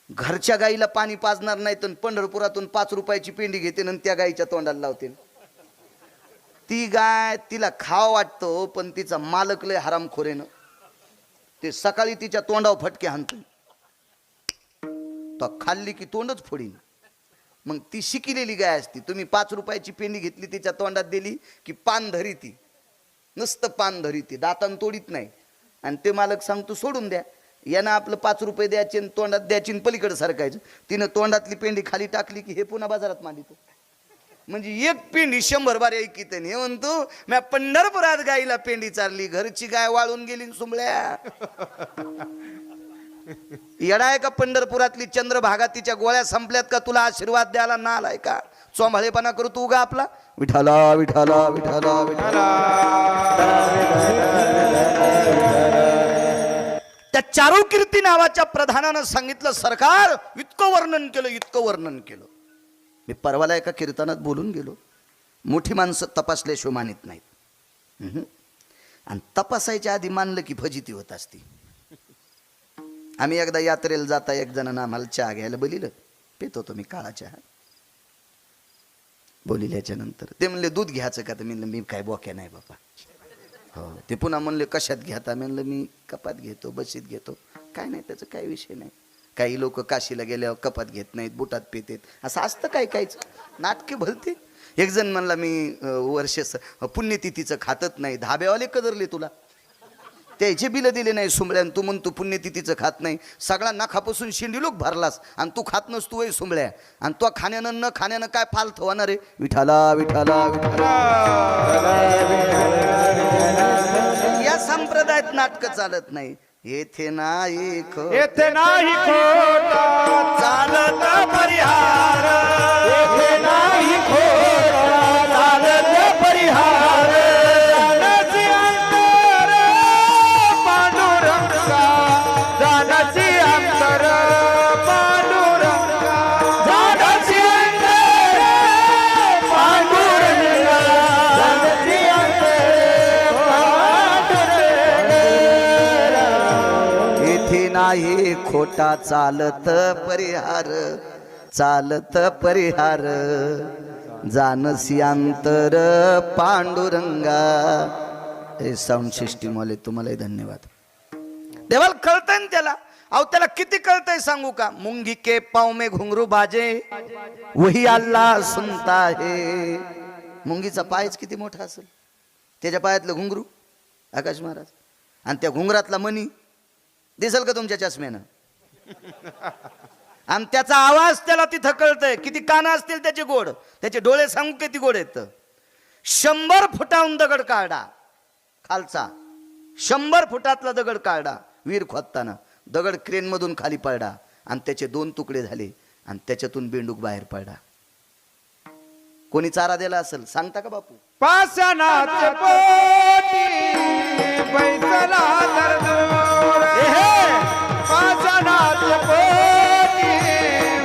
घरच्या गाईला पाणी पाजणार नाही तर पंढरपुरातून 5 रुपयाची पेंडी घेते आणि त्या गाईच्या तोंडाला लावते. ती गाय तिला खाव वाटतो, पण तिचा मालक लय हरामखोरेनं ते सकाळी तिच्या तोंडावर फटके हाणतो. तो खाल्ली की तोंडच फोडीन. मग ती शिकिलेली गाय असती. तुम्ही 5 रुपयाची पेंडी घेतली, तिच्या तोंडात दिली की पान धरी, ती नुसतं पान धरी, ती दातान तोडीत नाही. आणि ते मालक सांगतो सोडून द्या, यानं आपलं 5 रुपये द्यायचे आणि तोंडात द्यायची आणि पलीकडे सरकायचं. तिनं तोंडातली पेंडी खाली टाकली की हे पुन्हा बाजारात मांडितो. म्हणजे एक पेंडी 100 बार ऐकीत. हे म्हणतो मी पंढरपुरात गाईला पेंडी चारली, घरची गाय वाळून गेली. सुंबळ्या येडा आहे का? पंढरपुरातली चंद्रभागा तिच्या गोळ्या संपल्यात का? तुला आशीर्वाद द्यायला ना आलाय का? चोंभाळेपणा करतो उगा आपला. विठाला विठाला विठाला विठाला. त्या चारुकीर्ती नावाच्या प्रधानानं सांगितलं, सरकार इतकं वर्णन केलं, इतकं वर्णन केलं. मी परवाला एका कीर्तनात बोलून गेलो, मोठी माणसं तपासल्याशिवाय मानित नाहीत. आणि तपासायच्या आधी मानलं की फजिती होत असती. आम्ही एकदा यात्रेला जाता एक जणांना आम्हाला चहा घ्यायला बोलिलं. पितो तो मी काळा चहा. बोलिल्याच्या नंतर ते म्हणले दूध घ्यायचं का? तर म्हणलं मी काय बोक्या नाही बाबा. हो. ते पुन्हा म्हणले कशात घेता? म्हणलं मी कपात घेतो, बशीत घेतो. काय नाही, त्याचं काही विषय नाही. काही लोक काशीला गेल्यावर कपात घेत नाहीत, बुटात पितेत, असं असतं काय कायच नाटके भलते. एक जण म्हणला मी वर्ष पुण्यतिथीचं खातच नाही. धाब्यावाले कदरले तुला, त्याचे बिलं दिले नाही सुंबळ्यान. तू म्हणतो पुण्यतिथीचं खात नाही. सगळा नखापासून शिंडी लोक भरलास आणि तू खात नसतो वय सुंबळ्या. आणि तो खाण्यानं न खाण्यानं काय फालत होणार आहे? विठाला विठाला विठाला. या संप्रदायात नाटक चालत नाही. येथे नाही येथे नाही खोटा चालत परिहार. येथे नाही खोटा चालत परिहार. जाण्याची अंतर पांडुरंगा, जाण्याची अंतर पांडुरंगा, जाण्याची अंतर पांडुरंगा, जाण्याची अंतर पांडुरंगा. येथे नाही खोटा चालत परिहार, चालत परिहार. जानसी अंतर पांडुरंगा. हे साऊंड सिस्टीम वाले तुम्हालाही धन्यवाद. देवाला कळतंय ना त्याला. अहो त्याला किती कळतंय सांगू का? मुंगी के पाँव में घुंगरू बाजे वही अल्लाह सुनता है. मुंगीचा पायच किती मोठा असेल, त्याच्या पायातलं घुंगरू आकाश महाराज. आणि त्या घुंगरातला मणी दिसेल का तुमच्या चष्म्यानं? आणि त्याचा आवाज त्याला तिथं कळतंय. किती कानं असतील त्याचे गोड, त्याचे डोळे सांगू किती गोड आहेत. 100 फुटाहून दगड काढा खालचा, 100 फुटातला दगड काढा. वीर खोदताना दगड क्रेन मधून खाली पडला आणि त्याचे 2 तुकडे झाले आणि त्याच्यातून बेंडूक बाहेर पडला. कोणी चारा दिला असेल सांगता का बापू? पाषाणाचे पोटी बैसला दरदूर. पाषाणाचे पोटी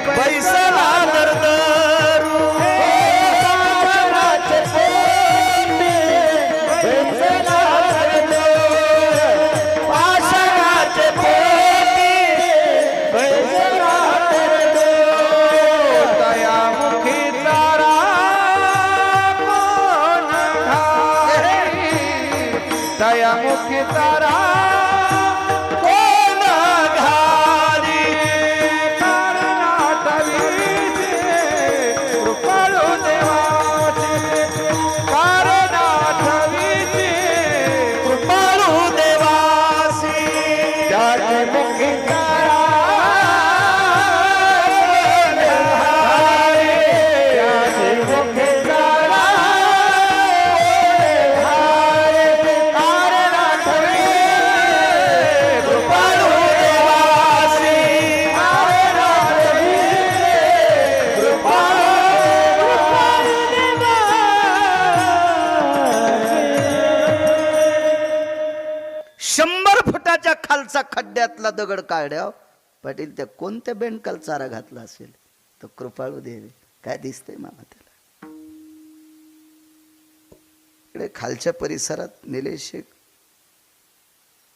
बैसला दरदरू. पाषाणाचे पोटी बैसला दरदूर. पाषाणाचे पोटी बैसला दरदूर. दयामुखी तारा दयामुखी तारा कोण घाली. कारणाटवीचे कृपाळू देवाचे, कारणाटवीचे कृपाळू देवासी. त्याचे मुखी तारा फुटाच्या खालचा खड्ड्यातला दगड काढ्याव पाटील त्या कोणत्या बेंडकाल चारा घातला असेल तो कृपाळू देवी काय दिसतंय मामा त्याला. इकडे खालच्या परिसरात निलेश एक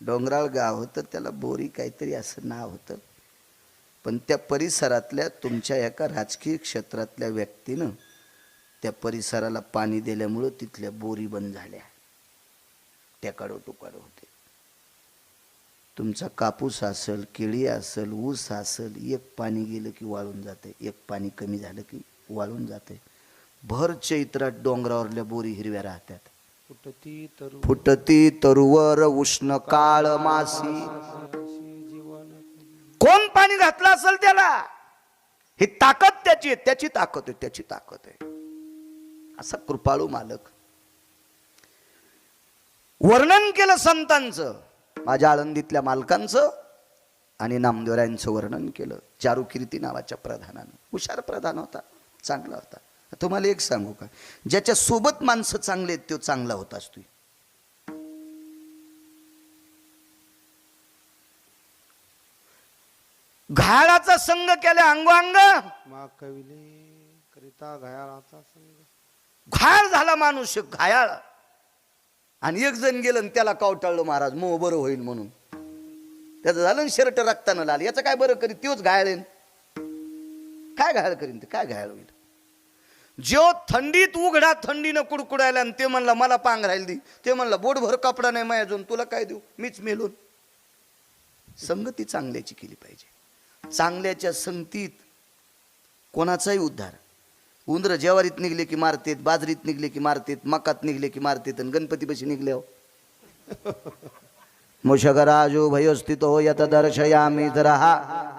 डोंगराळ गाव होतं, त्याला बोरी काहीतरी असं नाव होतं. पण त्या परिसरातल्या तुमच्या एका राजकीय क्षेत्रातल्या व्यक्तीनं त्या परिसराला पाणी दिल्यामुळं तिथल्या बोरी बंद झाल्या, टेकाडो टुकाडो होते. तुमचा कापूस असेल, केळी असेल, ऊस असेल, एक पाणी गेलं की वाळून जाते, एक पाणी कमी झालं की वाळून जाते. भर चैत्रात डोंगरावरल्या बोरी हिरव्या राहतात. फुटती तरुवर उष्ण काळ मासी. कोण पाणी घातलं असेल त्याला, ही ताकद त्याची आहे, त्याची ताकद आहे, त्याची ताकद आहे. असा कृपाळू मालक. वर्णन केलं संतांचं, माझ्या आळंदीतल्या मालकांचं आणि नामदेवरायांचं वर्णन केलं. चारुकीर्ती नावाच्या प्रधानानं. हुशार प्रधान होता, चांगला होता. तुम्हाला एक सांगू का, ज्याच्या सोबत माणसं चांगले आहेत तो चांगला होत असतो. घायाळाचा संघ केला अंगोअंग, घायाळ झाला माणूस, घायाळ. आणि एक जण गेलं त्याला कावटाळलं महाराज, मो बरं होईल म्हणून. त्याचं झालं शर्ट रक्तानं लाल, याचं काय बरं करीन, तोच घायाळेन. काय घायाळ करीन ते, काय घायाळ होईल. जो थंडीत उघडा थंडीनं कुडकुडायला आणि ते म्हणला मला पांग राहील दी, ते म्हणला बोटभर कपडा नाही माझ्या अजून, तुला काय देऊ, मीच मेलून. संगती चांगल्याची केली पाहिजे. चांगल्याच्या संगतीत कोणाचाही उद्धार. उंदर ज्वारीत निघले की मारतेत, बाजरीत निघले की मारतेत, मकात निघले की मारतेत, आणि गणपती पशी निघले हो. मुषगराजो भयोस्थितो यत दर्शयामि धरहा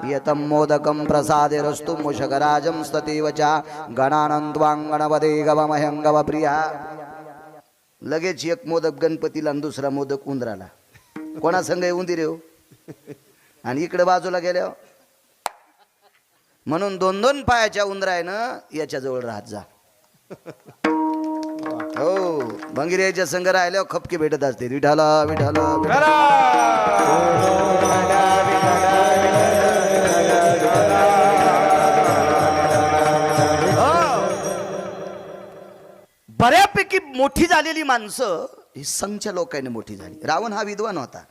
यतम मोदकम प्रसादे रस्तु मुषगराजम स्ततेवचा गणानंत्वां गणपते गवमह्यं गवप्रिया. लगेच एक मोदक गणपतीला आणि दुसरा मोदक उंदराला. कोणा संग उंदीर हो. आणि इकडे बाजूला गेल्या म्हणून दोन दोन पायाच्या उंदरायनं याच्याजवळ राहत जा. हो, भंगिऱ्याच्या संघ राहिल्यावर खपके भेटत असते. विठाला विठाला बऱ्यापैकी मोठी झालेली माणसं ही संघच्या लोकांनी मोठी झाली. रावण हा विद्वान होता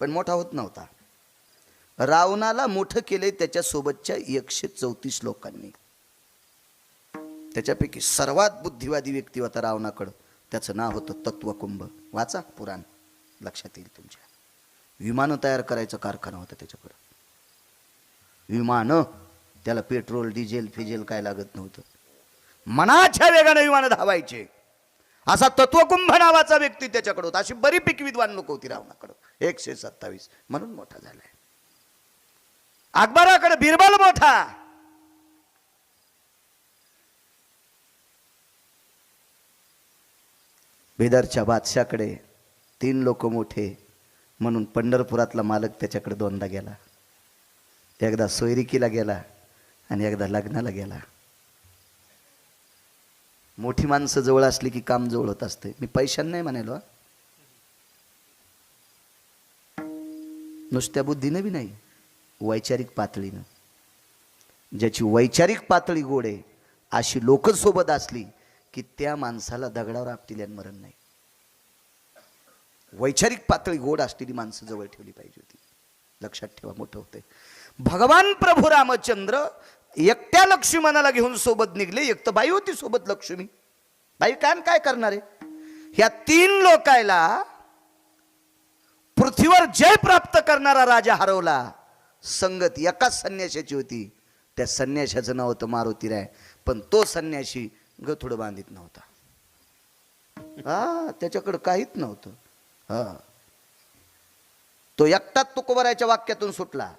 पण मोठा होत नव्हता. रावणाला मोठं केले त्याच्या सोबतच्या 134 लोकांनी. त्याच्यापैकी सर्वात बुद्धिवादी व्यक्ती होता रावणाकडं, त्याचं नाव होतं तत्वकुंभ. वाचा पुराण, लक्षात येईल तुमच्या. विमानं तयार करायचा कारखाना होता त्याच्याकडं. विमानं, त्याला पेट्रोल डिझेल फिजेल काय लागत नव्हतं. मनाच्या वेगाने विमानं धावायचे. असा तत्वकुंभ नावाचा व्यक्ती त्याच्याकडे होता. अशी बरीपैकी विद्वान लोक होती रावणाकडं. 127 म्हणून मोठा झालाय. अकबराकडे बिरबल मोठा. बिदरच्या बादशाकडे 3 लोक मोठे म्हणून पंढरपुरातला मालक त्याच्याकडे 2दा गेला. एकदा सोयरिकीला गेला आणि एकदा लग्नाला गेला. मोठी माणसं जवळ असली की काम जवळ होत असते. मी पैशाने नाही म्हणालो, नुसत्या बुद्धीने बी नाही, वैचारिक पातळीनं. ज्याची वैचारिक पातळी गोड आहे अशी लोक सोबत असली की त्या माणसाला दगडावर आपटील्यान मरण नाही. वैचारिक पातळी गोड असलेली माणसं जवळ ठेवली पाहिजे होती. लक्षात ठेवा, मोठं होते. भगवान प्रभू रामचंद्र एकट्या लक्ष्मणाला घेऊन सोबत निघले. एक तर बाई होती सोबत लक्ष्मी. बाई काय करणार आहे. ह्या 3 लोकायला पृथ्वीवर जय प्राप्त करणारा राजा हरवला. संगत एकाच संन्याशाची होती. त्या संन्याशाचं नाव होतं मारुतीराय. पण तो संन्याशी गथुड बांधित नव्हता. त्याच्याकडे काहीच नव्हतं. तो एकटाच तुकोबारायच्या वाक्यातून सुटला.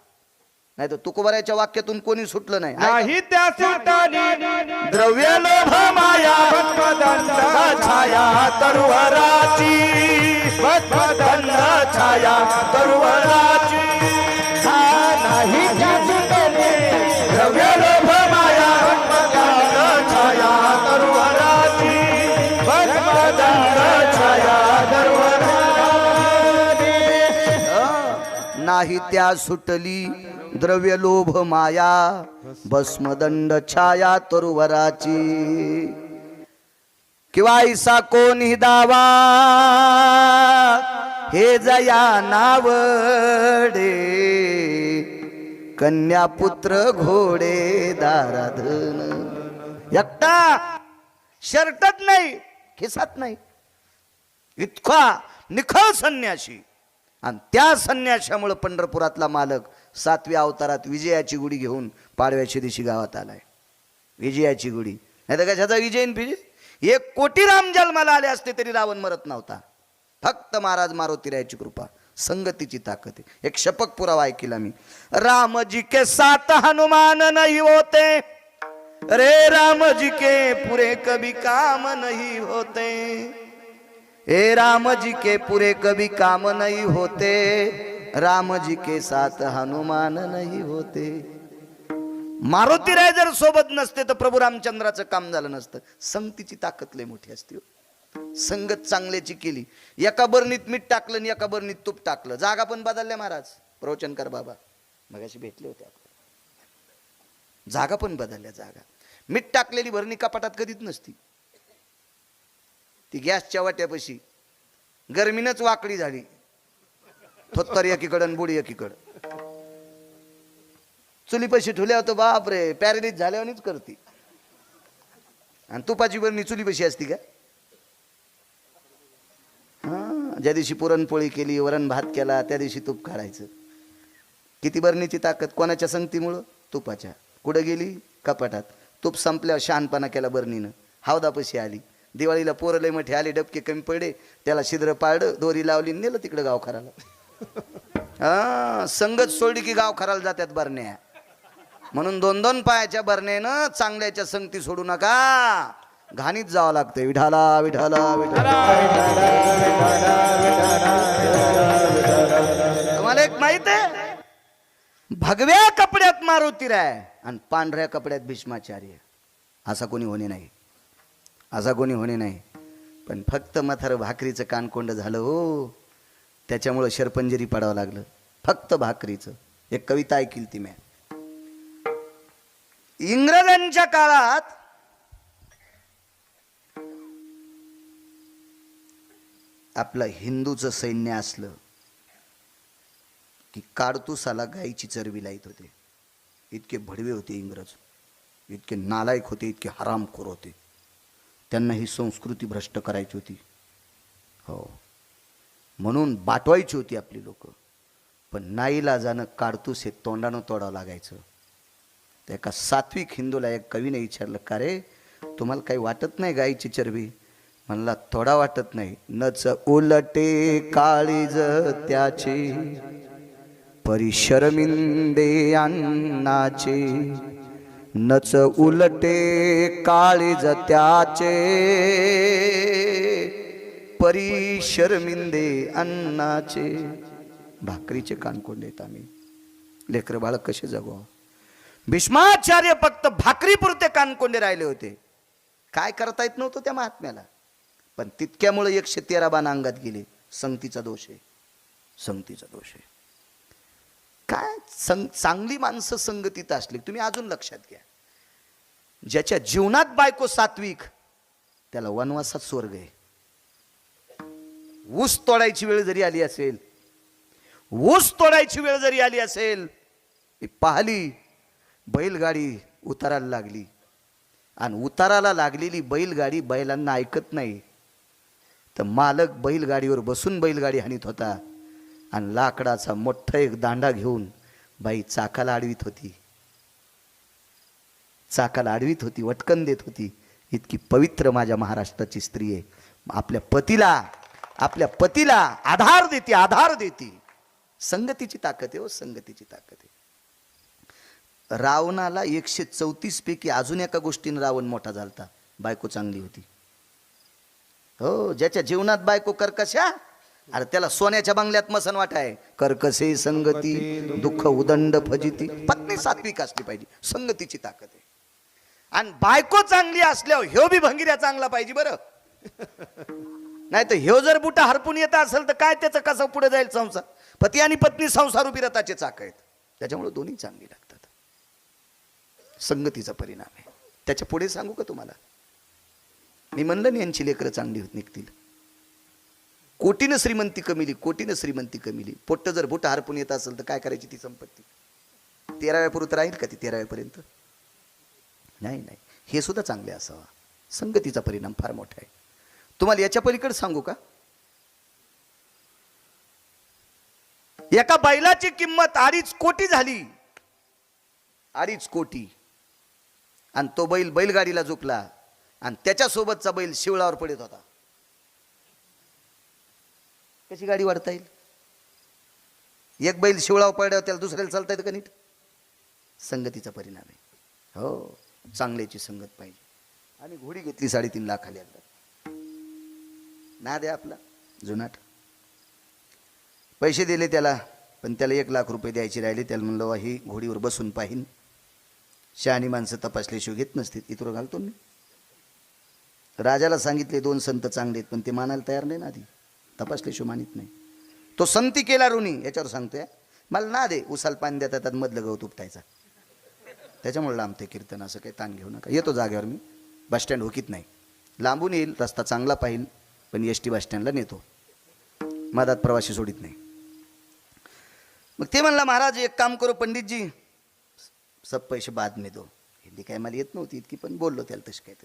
नाही तर तुकोबारायच्या वाक्यातून कोणी सुटलं नाही. नाही त्या सुटानी द्रव्य लोभ माया पद्मदंड छाया तरुवराची, पद्मदंड छाया तरुवराची. नाही त्या सुटानी द्रव्य लोभ माया पद्मदंड छाया तरुवराची, पद्मदंड छाया तरुवराची. त्याही त्या सुटली द्रव्य लोभ माया भस्मदंड छाया तरुवराची किंवा ऐसा कोणी दावा हे जया नावडे कन्या पुत्र घोडे दाराधन एकटा शर्टच नाही खिसात नाही इतका निखळ संन्याशी आणि त्या संन्याशामुळे पंढरपुरातला मालक 7व्या अवतारात विजयाची गुढी घेऊन पाडव्याच्या दिवशी गावात आलाय. विजयाची गुढी नाही तर कशाचा विजय न विजय 1 कोटी राम जन्माला आले असते तरी रावण मरत नव्हता. फक्त महाराज मारुतीरायाची कृपा संगतीची ताकद आहे. एक शपक पुरावा ऐकला मी. राम जी के साथ हनुमान नहीं होते रे राम जी के पूरे कभी काम नहीं होते ए राम जी के पूरे कभी काम नहीं होते राम जी के साथ हनुमान नहीं होते. मारुतीराय जर सोबत नसते तर प्रभू रामचंद्राचं काम झालं नसतं. संगतीची ताकद लय मोठी असते. संगत चांगल्याची केली. एका बरणीत मीठ टाकलं आणि एका बरणीत तूप टाकलं. जागा पण बदलल्या महाराज प्रवचनकर बाबा मगाशी भेटले होते आपल्याला. जागा पण बदलल्या. जागा मीठ टाकलेली भरणी कपाटात कधीच नसती. ती गॅसच्या वाट्यापाशी गरमीनच वाकडी झाली. थोत्तर एकीकडं आणि बुडी एकीकडं. चुलीपाशी ठुल्या होतं बाप रे पॅरेलिस झाल्यावानीच करती. आणि तुपाची बरणी चुलीपाशी असती का? ज्या दिवशी पुरणपोळी केली वरण भात केला त्या दिवशी तूप काढायचं. किती बरणीची ताकद कोणाच्या संगतीमुळं? तुपाच्या. कुठं गेली? कपाटात. तूप संपल्यावर शहाणपणा केला बरणीनं. हावदापाशी आली. दिवाळीला पोरं लय मोठे आले डबके कमी पडे त्याला छिद्र पाडलं दोरी लावली नेलं तिकडं गाव खराला. संगत सोडली की गाव खराला जात्यात बरण्या. म्हणून 2-2 पायाच्या बरण्यानं चांगल्याच्या संगती सोडू नका. घाणीत जावं लागतंय. विठाला विठाला विठाला. तुम्हाला एक माहित आहे भगव्या कपड्यात मारुतीराय आणि पांढऱ्या कपड्यात भीष्माचार्य. असा कोणी होणे नाही. असा कोणी होणे नाही. पण फक्त म्हातारं भाकरीचं कानकोंड झालं हो. त्याच्यामुळं शरपंजरी पडावं लागलं. फक्त भाकरीचं. एक कविता ऐकली ती मी. इंग्रजांच्या काळात आपलं हिंदूचं सैन्य असलं की काडतुसाला गायीची चरबी लाईत होते. इतके भडवे होते इंग्रज. इतके नालायक होते. इतके हरामखोर होते. त्यांना ही संस्कृती भ्रष्ट करायची होती. हो म्हणून बाटवायची होती आपली लोक. पण नाईलाजानं काडतूस हे तोंडानं तोडावं लागायचं. त्या एका सात्विक हिंदूला एक कवीने विचारलं का रे तुम्हाला काही वाटत नाही गायीची चरबी? म्हणला थोडा वाटत नाही. नच उलटे काळीज त्याचे परिशर्मिंदे अन्नाचे नच उलटे काळीज त्याचे परिशर्मिंदे अन्नाचे. भाकरीचे कानकोंड आहेत आम्ही. लेकर बाळ कसे जगवा. भीष्माचार्य फक्त भाकरीपुरते कानकोंडे राहिले होते. काय करता येत नव्हतं त्या महात्म्याला. पण तितक्यामुळे 113 बाण अंगात गेले. संगतीचा दोष आहे. संगतीचा दोष आहे. काय चांगली माणसं संगतीत असली तुम्ही अजून लक्षात घ्या. ज्याच्या जीवनात बायको सात्विक त्याला वनवासात स्वर्ग आहे. ऊस तोडायची वेळ जरी आली असेल ऊस तोडायची वेळ जरी आली असेल पाहली बैलगाडी उतारायला लागली आणि उताराला लागलेली बैलगाडी बैलांना ऐकत नाही तर मालक बैलगाडीवर बसून बैलगाडी हाणीत होता आणि लाकडाचा मोठा एक दांडा घेऊन बाई चाकाला आडवीत होती. चाकाला आडवीत होती. वटकन देत होती. इतकी पवित्र माझ्या महाराष्ट्राची स्त्री आहे. आपल्या पतीला आधार देते. आधार देते. संगतीची ताकद आहे हो. संगतीची ताकद आहे. रावणाला 134 पैकी अजून एका गोष्टीने रावण मोठा झालता. बायको चांगली होती. हो ज्याच्या जीवनात बायको कर्कशा अरे त्याला सोन्याच्या बंगल्यात मसन वाटाय. कर्कशे संगती दुःख उदंड फजिती. पत्नी सात्विक असली पाहिजे. संगतीची ताकद आहे. आणि बायको चांगली असल्यावर ह्यो बी भंगिऱ्या चांगला पाहिजे बरं. नाही तर ह्यो जर बुटा हरपून येत असेल तर काय त्याचं कसं पुढे जाईल संसार. पती आणि पत्नी संसारूपी रथाचे चाक आहेत, त्याच्यामुळे दोन्ही चांगली लागतात. संगतीचा परिणाम आहे. त्याच्या पुढे सांगू का तुम्हाला? मी म्हणलं ना यांची लेकरं चांगली निघतील. कोटीनं श्रीमंती कमिली, कोटीनं श्रीमंती कमिली. पोट्ट जर बुट हरपून येत असेल तर काय करायची ती संपत्ती? 13व्या पुरत राहील का ती 13व्या पर्यंत? नाही नाही, हे सुद्धा चांगले असावा. संगतीचा परिणाम फार मोठा आहे. तुम्हाला याच्या पलीकडे सांगू का? एका बैलाची किंमत 2.5 कोटी झाली. 2.5 कोटी. आणि तो बैल बैलगाडीला झोपला आणि त्याच्यासोबतचा बैल शिवळावर पडत होता. कशी गाडी वाढता येईल? एक बैल शिवळावर पडल्यावर त्याला दुसऱ्याला चालता येतं का नीट? संगतीचा परिणाम आहे. हो, चांगल्याची संगत पाहिजे. आणि घोडी घेतली 3.5 लाखाली. ना द्या आपला जुनाट. पैसे दिले त्याला, पण त्याला 1 लाख रुपये द्यायचे राहिले. त्याला म्हणलं ही घोडीवर बसून पाहिन. शहाणी माणसं तपासल्याशिवाय घेत नसतील. इथं घालतो मी. राजाला सांगितले 2 संत चांगले आहेत, पण ते मानायला तयार नाही ना. आधी तपासल्याशिवाय मानित नाही. तो संती केला ऋणी. याच्यावर सांगतोय मला ना दे. उसाल पाणी देतात, मधलं गवत उपटायचा. त्याच्यामुळे लांबते कीर्तन. असं काही ताण घेऊ नका. येतो जागेवर मी. बस स्टँड होकीत नाही. लांबून येईल, रस्ता चांगला पाहिल, पण एसटी बस स्टँडला नेतो. मधात प्रवासी सोडित नाही. मग ते म्हणला महाराज एक काम करो पंडितजी, सब पैसे बाद में दो. हिंदी काय मला येत नव्हती इतकी, पण बोललो त्याला तशी काय.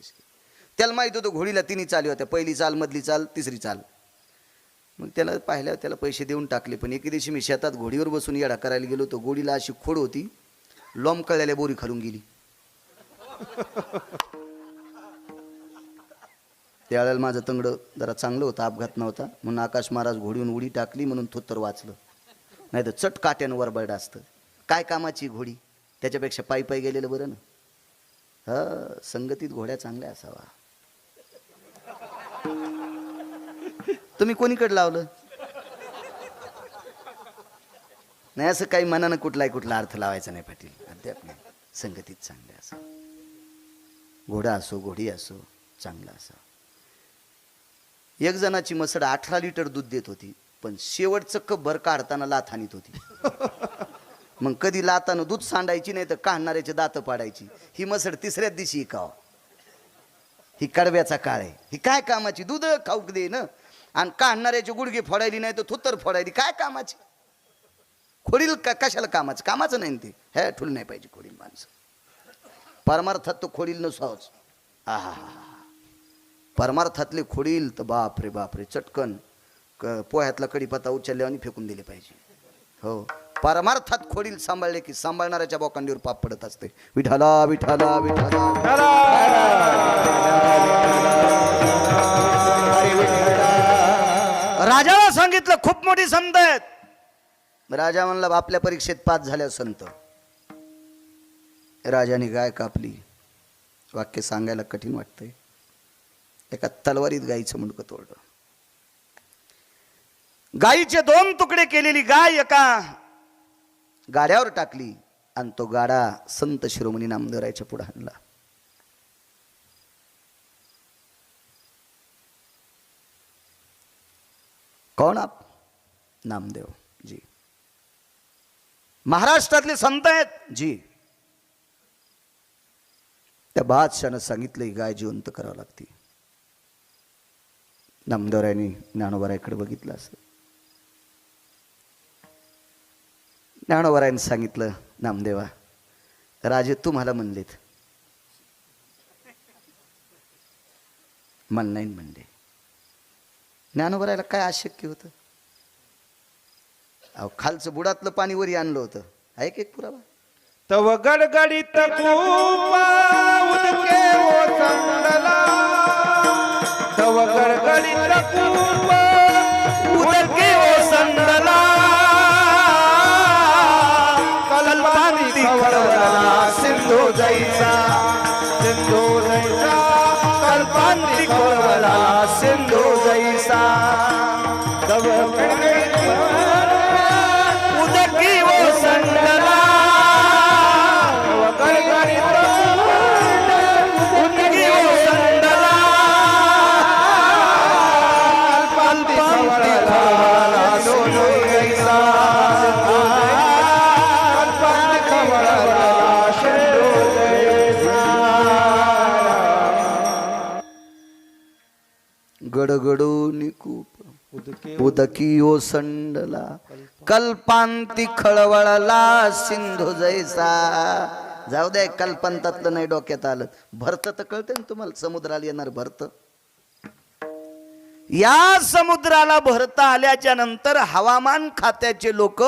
त्याला माहित होतं घोडीला 3 चाली होत्या. पहिली चाल, मधली चाल, तिसरी चाल. मग त्याला पाहिल्यावर त्याला पैसे देऊन टाकले. पण एके दिवशी मी शेतात घोडीवर बसून येडा करायला गेलो होतो. घोडीला अशी खोड होती, लोंबकळलेल्या बोरी खालून गेली. त्यावेळेला माझं तंगड जरा चांगलं होतं, अपघात नव्हता म्हणून आकाश महाराज घोडीहून उडी टाकली म्हणून थोत्तर वाचलं. नाही तर चट काट्यानं वरबड असतं. काय कामाची घोडी? त्याच्यापेक्षा पायी पायी गेलेलं बरं ना. हा, संगतीत घोड्या चांगल्या असावा. तुम्ही कोणीकडे लावलं? नाही असं काही मनानं कुठला अर्थ लावायचा नाही पाटील. अद्याप नाही. संगतीत चांगल्या असावं. घोडा असो, घोडी असो, चांगला असावं. एक जणाची मसड 18 लिटर दूध देत होती, पण शेवटचं कप भर काढताना लाथ हानीत होती. मग कधी लातानं दूध सांडायची, नाही तर काढणाऱ्याचे दात पाडायची. ही मसड 3ऱ्याच दिवशी इकाव. ही कडव्याचा काळ आहे. ही काय कामाची? दूध खाऊक दे ना. आणि काढणाऱ्याचे गुडघे फोडायली, नाही तर थुत्तर फोडायली. काय कामाची? खोडील कशाला कामाचं? कामाचं नाही ते. हे ठुल नाही पाहिजे खोडील माणसं. परमार्थात तो खोडील नसावच. आहा, परमार्थातले खोडील तर बापरे बापरे, चटकन पोह्यातला कडीपत्ता उचलले आणि फेकून दिले पाहिजे. हो, परमार्थात खोडील सांभाळले की सांभाळणाऱ्याच्या बोकांडीवर पाप पडत असते. विठाला विठाला विठाला. राजाला सांगितलं खूप मोठी संत आहेत. राजा म्हणला आपल्या परीक्षेत पास झाल्या संत. राजाने गाय कापली. वाक्य सांगायला कठीण वाटतंय. एका तलवारीत गायीचं मुंडकं तोडलं. गायीचे 2 तुकडे केलेली गाय एका गाड्यावर टाकली आणि तो गाडा संत शिरोमणी नामदेवरायच्या पुढे आणला. कौन आप? नामदेव जी. महाराष्ट्रातले संत आहेत जी. त्या बादशाहनं सांगितलं ही गाय जिवंत करावं लागते. नामदेवरायांनी ज्ञानोबारायकडे बघितलं असं. ज्ञानोबारायांनी सांगितलं नामदेवा, राजे तुम्हाला म्हणलेत. मला नाही म्हणले. ज्ञानोबारायला काय अशक्य होतं? अहो, खालचं बुडातलं पाणी वरी आणलं होतं. ऐक एक पुरावा. तव गडगडीत खूप उदके ओसंडला. तव गडगडीत खूप उदके ओसंडला. कल्पांती खवळला सिंधू जैसा. सिंधू जैसा कल्पांती खवळला सिंधू जैसा. तव गडगडीत उदके ओसंडला. Sa उदकी ओसंडला कल्पांती खळवळला सिंधू जैसा. जाऊ द्या, कल्पांतातलं नाही डोक्यात आलं. भरत तर कळते ना तुम्हाला, समुद्राला येणार भरत. या समुद्राला भरता आल्याच्या नंतर हवामान खात्याचे लोक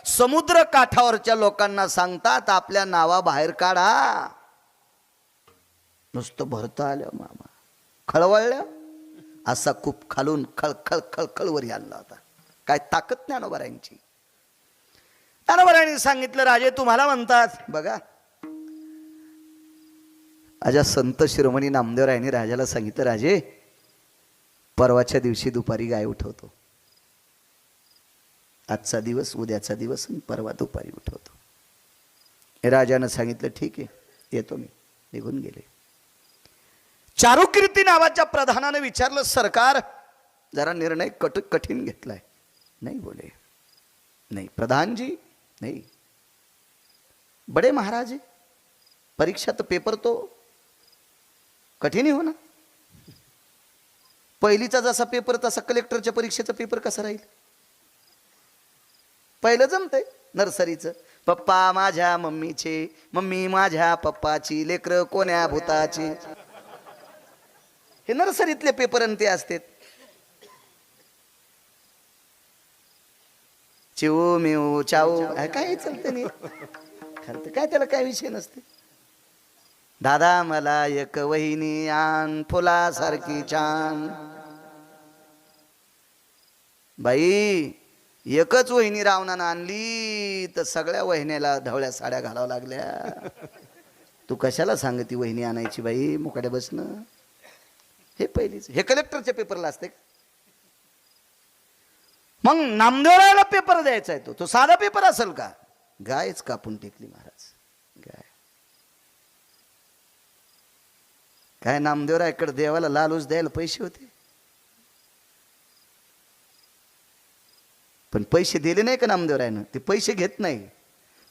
समुद्र काठावरच्या लोकांना सांगतात आपल्या नावा बाहेर काढा. नुसतं भरता आल्या मामा खळवळल्या, असा खूप खालून खळखळ खळखळ वर आला होता. काय ताकद ज्ञानोबारायांची. ज्ञानोबारायांनी सांगितलं, राजे तुम्हाला म्हणतात. बघा, आजा संत शिरोमणी नामदेवरायांनी राजाला सांगितलं, राजे परवाच्या दिवशी दुपारी गाय उठवतो. आजचा दिवस, उद्याचा दिवस आणि परवा दुपारी उठवतो. राजानं सांगितलं, ठीक आहे, येतो मी. निघून गेले. चारुकीर्ती नावाच्या प्रधानाने विचारलं, सरकार जरा निर्णय कठीण घेतलाय. नाही बोले, नहीं प्रधान जी नहीं, बड़े महाराज, परीक्षा तो पेपर तो कठीण ही हो ना. पहिलीचा जसा पेपर तसा कलेक्टरच्या परीक्षेचा पेपर कसा राहील. पहिलं जमतंय नर्सरीचं, पप्पा माझ्या मम्मीचे, मम्मी माझ्या पप्पाची, लेकर कोण्या भूताची. हे नर्सरीतले पेपर आणि ते असतात. चिऊ मिऊ चाऊ काय चालतं नाही, खरं काय त्याला काय विषय नसते. दादा मला एक वहिनी आण फुलासारखी छान. बाई एकच वहिनी रावणानं आणली तर सगळ्या वहिन्याला ढवळ्या साड्या घालावं लागल्या. तू कशाला सांगती वहिनी आणायची बाई, मुकाड्या बसणं. हे पहिलीच, हे कलेक्टरच्या पेपरला असते. मग नामदेवरायाला पेपर द्यायचा आहे, तो साधा पेपर असेल का. गायच कापून टेकली महाराज. गाय काय नामदेवरायाकडे देवाला लालूच द्यायला पैसे होते, पण पैसे दिले नाही का नामदेवरायानं. ते पैसे घेत नाही.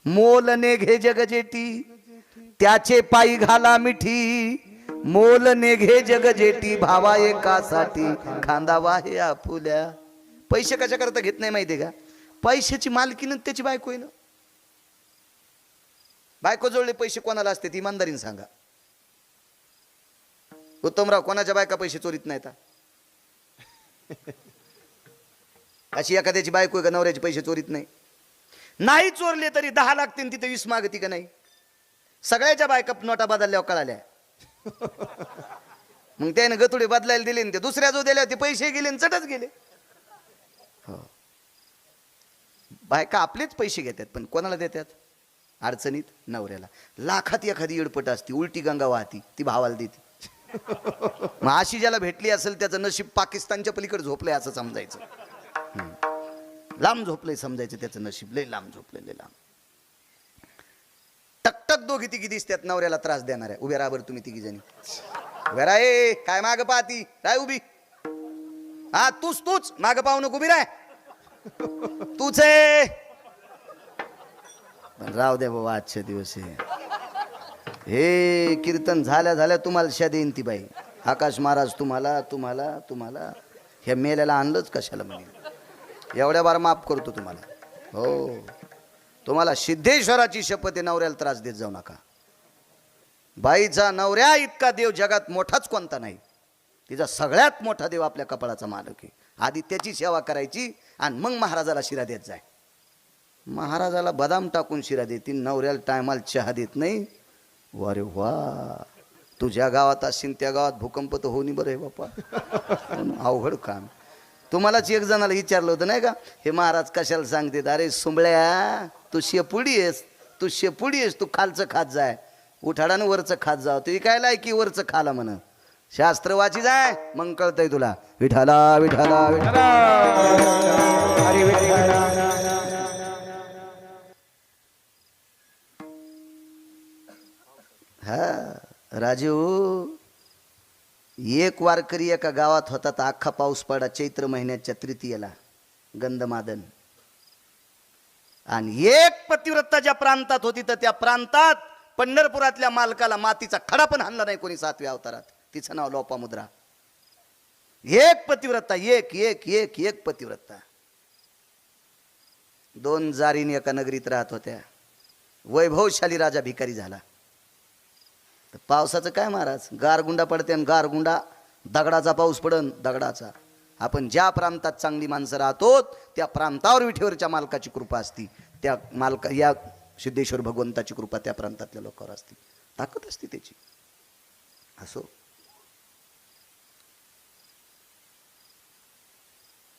मोल ने घे जगजेटी त्याचे पायी घाला मिठी, मोल ने घे जगजेटी भावा एकासाठी खांदा वाहे आपुल्या. पैसे कशा करता घेत नाही माहितीये का. पैशाची मालकीनं त्याची बायको आहे ना. बायको जोडले पैसे कोणाला असते ती इमानदारीने सांगा. उत्तमराव कोणाच्या बायका पैसे चोरीत नाहीत. अशी एखाद्याची बायको आहे का नवऱ्याचे पैसे चोरीत नाही. नाही चोरले तरी 10 लाख तिथे 20 मागती का नाही. सगळ्याच्या बायका नोटा बदलल्यावर कळाल्या. मग त्याने गतुडे बदलायला दिले ते दुसऱ्या जो दिल्या ते पैसे गेले चटच गेले. हो, बायका आपलेच पैसे घेतात पण कोणाला देतात. अडचणीत नवऱ्याला. लाखात एखादी येडपट असती, उलटी गंगा वाहती, ती भावाला देते. मग अशी ज्याला भेटली असेल त्याचं नशीब पाकिस्तानच्या पलीकडे झोपलंय असं समजायचं. लांब झोपलंय समजायचं त्याचं नशीब. लय लांब झोपलंय, लय लांब. टकटक दोघी तिघी दिसतात नवऱ्याला त्रास देणार आहे. उभ्या राहा बरं तुम्ही तिघी जणी. उभ्या राहा. ए काय माग पाहती, राय उभी. हा तूच माग पाहू नको, उभी राय. तूच आहे. राव द्या बाबा, आजचे दिवस हे कीर्तन झाल्या तुम्हाला शा देईन ती बाई. आकाश महाराज तुम्हाला ह्या मेल्याला आणलंच कशाला म्हणे. एवढ्या बार माफ करतो तुम्हाला. हो, तुम्हाला सिद्धेश्वराची शपथ आहे, नवऱ्याला त्रास देत जाऊ नका. बाईचा नवऱ्या इतका देव जगात मोठाच कोणता नाही. तिचा सगळ्यात मोठा देव आपल्या कपाळाचा मालक आहे. आधी त्याची सेवा करायची आणि मग महाराजाला शिरा देत जाय. महाराजाला बदाम टाकून शिरा देतील, नवऱ्याला टायमाला चहा देत नाही. वारे वा, तुझ्या गावात असेल त्या गावात भूकंप तर होणी बरं आहे बापा. अवघड काम. तुम्हालाच एक जणाला विचारलं होतं नाही का, हे महाराज कशाला सांगते. अरे सुंबळ्या, तू शेपुडी आहेस, तू खालचं खात जाय, उठाडानं वरचं खात जाव. तू काय लायकी वरचं खाला म्हण. शास्त्र वाची जाय मग कळतंय तुला. विठाला विठाला विठाला. हा राजू, एक वारकरी एका गावात होता तर अख्खा पाऊस पडा चैत्र महिन्याच्या तृतीयेला गंधमादन. आणि एक पतिव्रता ज्या प्रांतात होती तर त्या प्रांतात पंढरपुरातल्या मालकाला मातीचा खडा पण हाणला नाही कोणी 7व्या अवतारात. तिचं नाव लोपामुद्रा. एक पतिव्रता, एक पतिव्रता. 2 जारीन एका नगरीत राहत होत्या. वैभवशाली राजा भिकारी झाला. तर पावसाचं काय महाराज, गारगुंडा पडते आणि गारगुंडा दगडाचा पाऊस पडन दगडाचा. आपण ज्या प्रांतात चांगली माणसं राहतो त्या प्रांतावर विठेवरच्या मालकाची कृपा असती. त्या मालका या सिद्धेश्वर भगवंताची कृपा त्या प्रांतातल्या लोकांवर असती. ताकद असते त्याची. असो,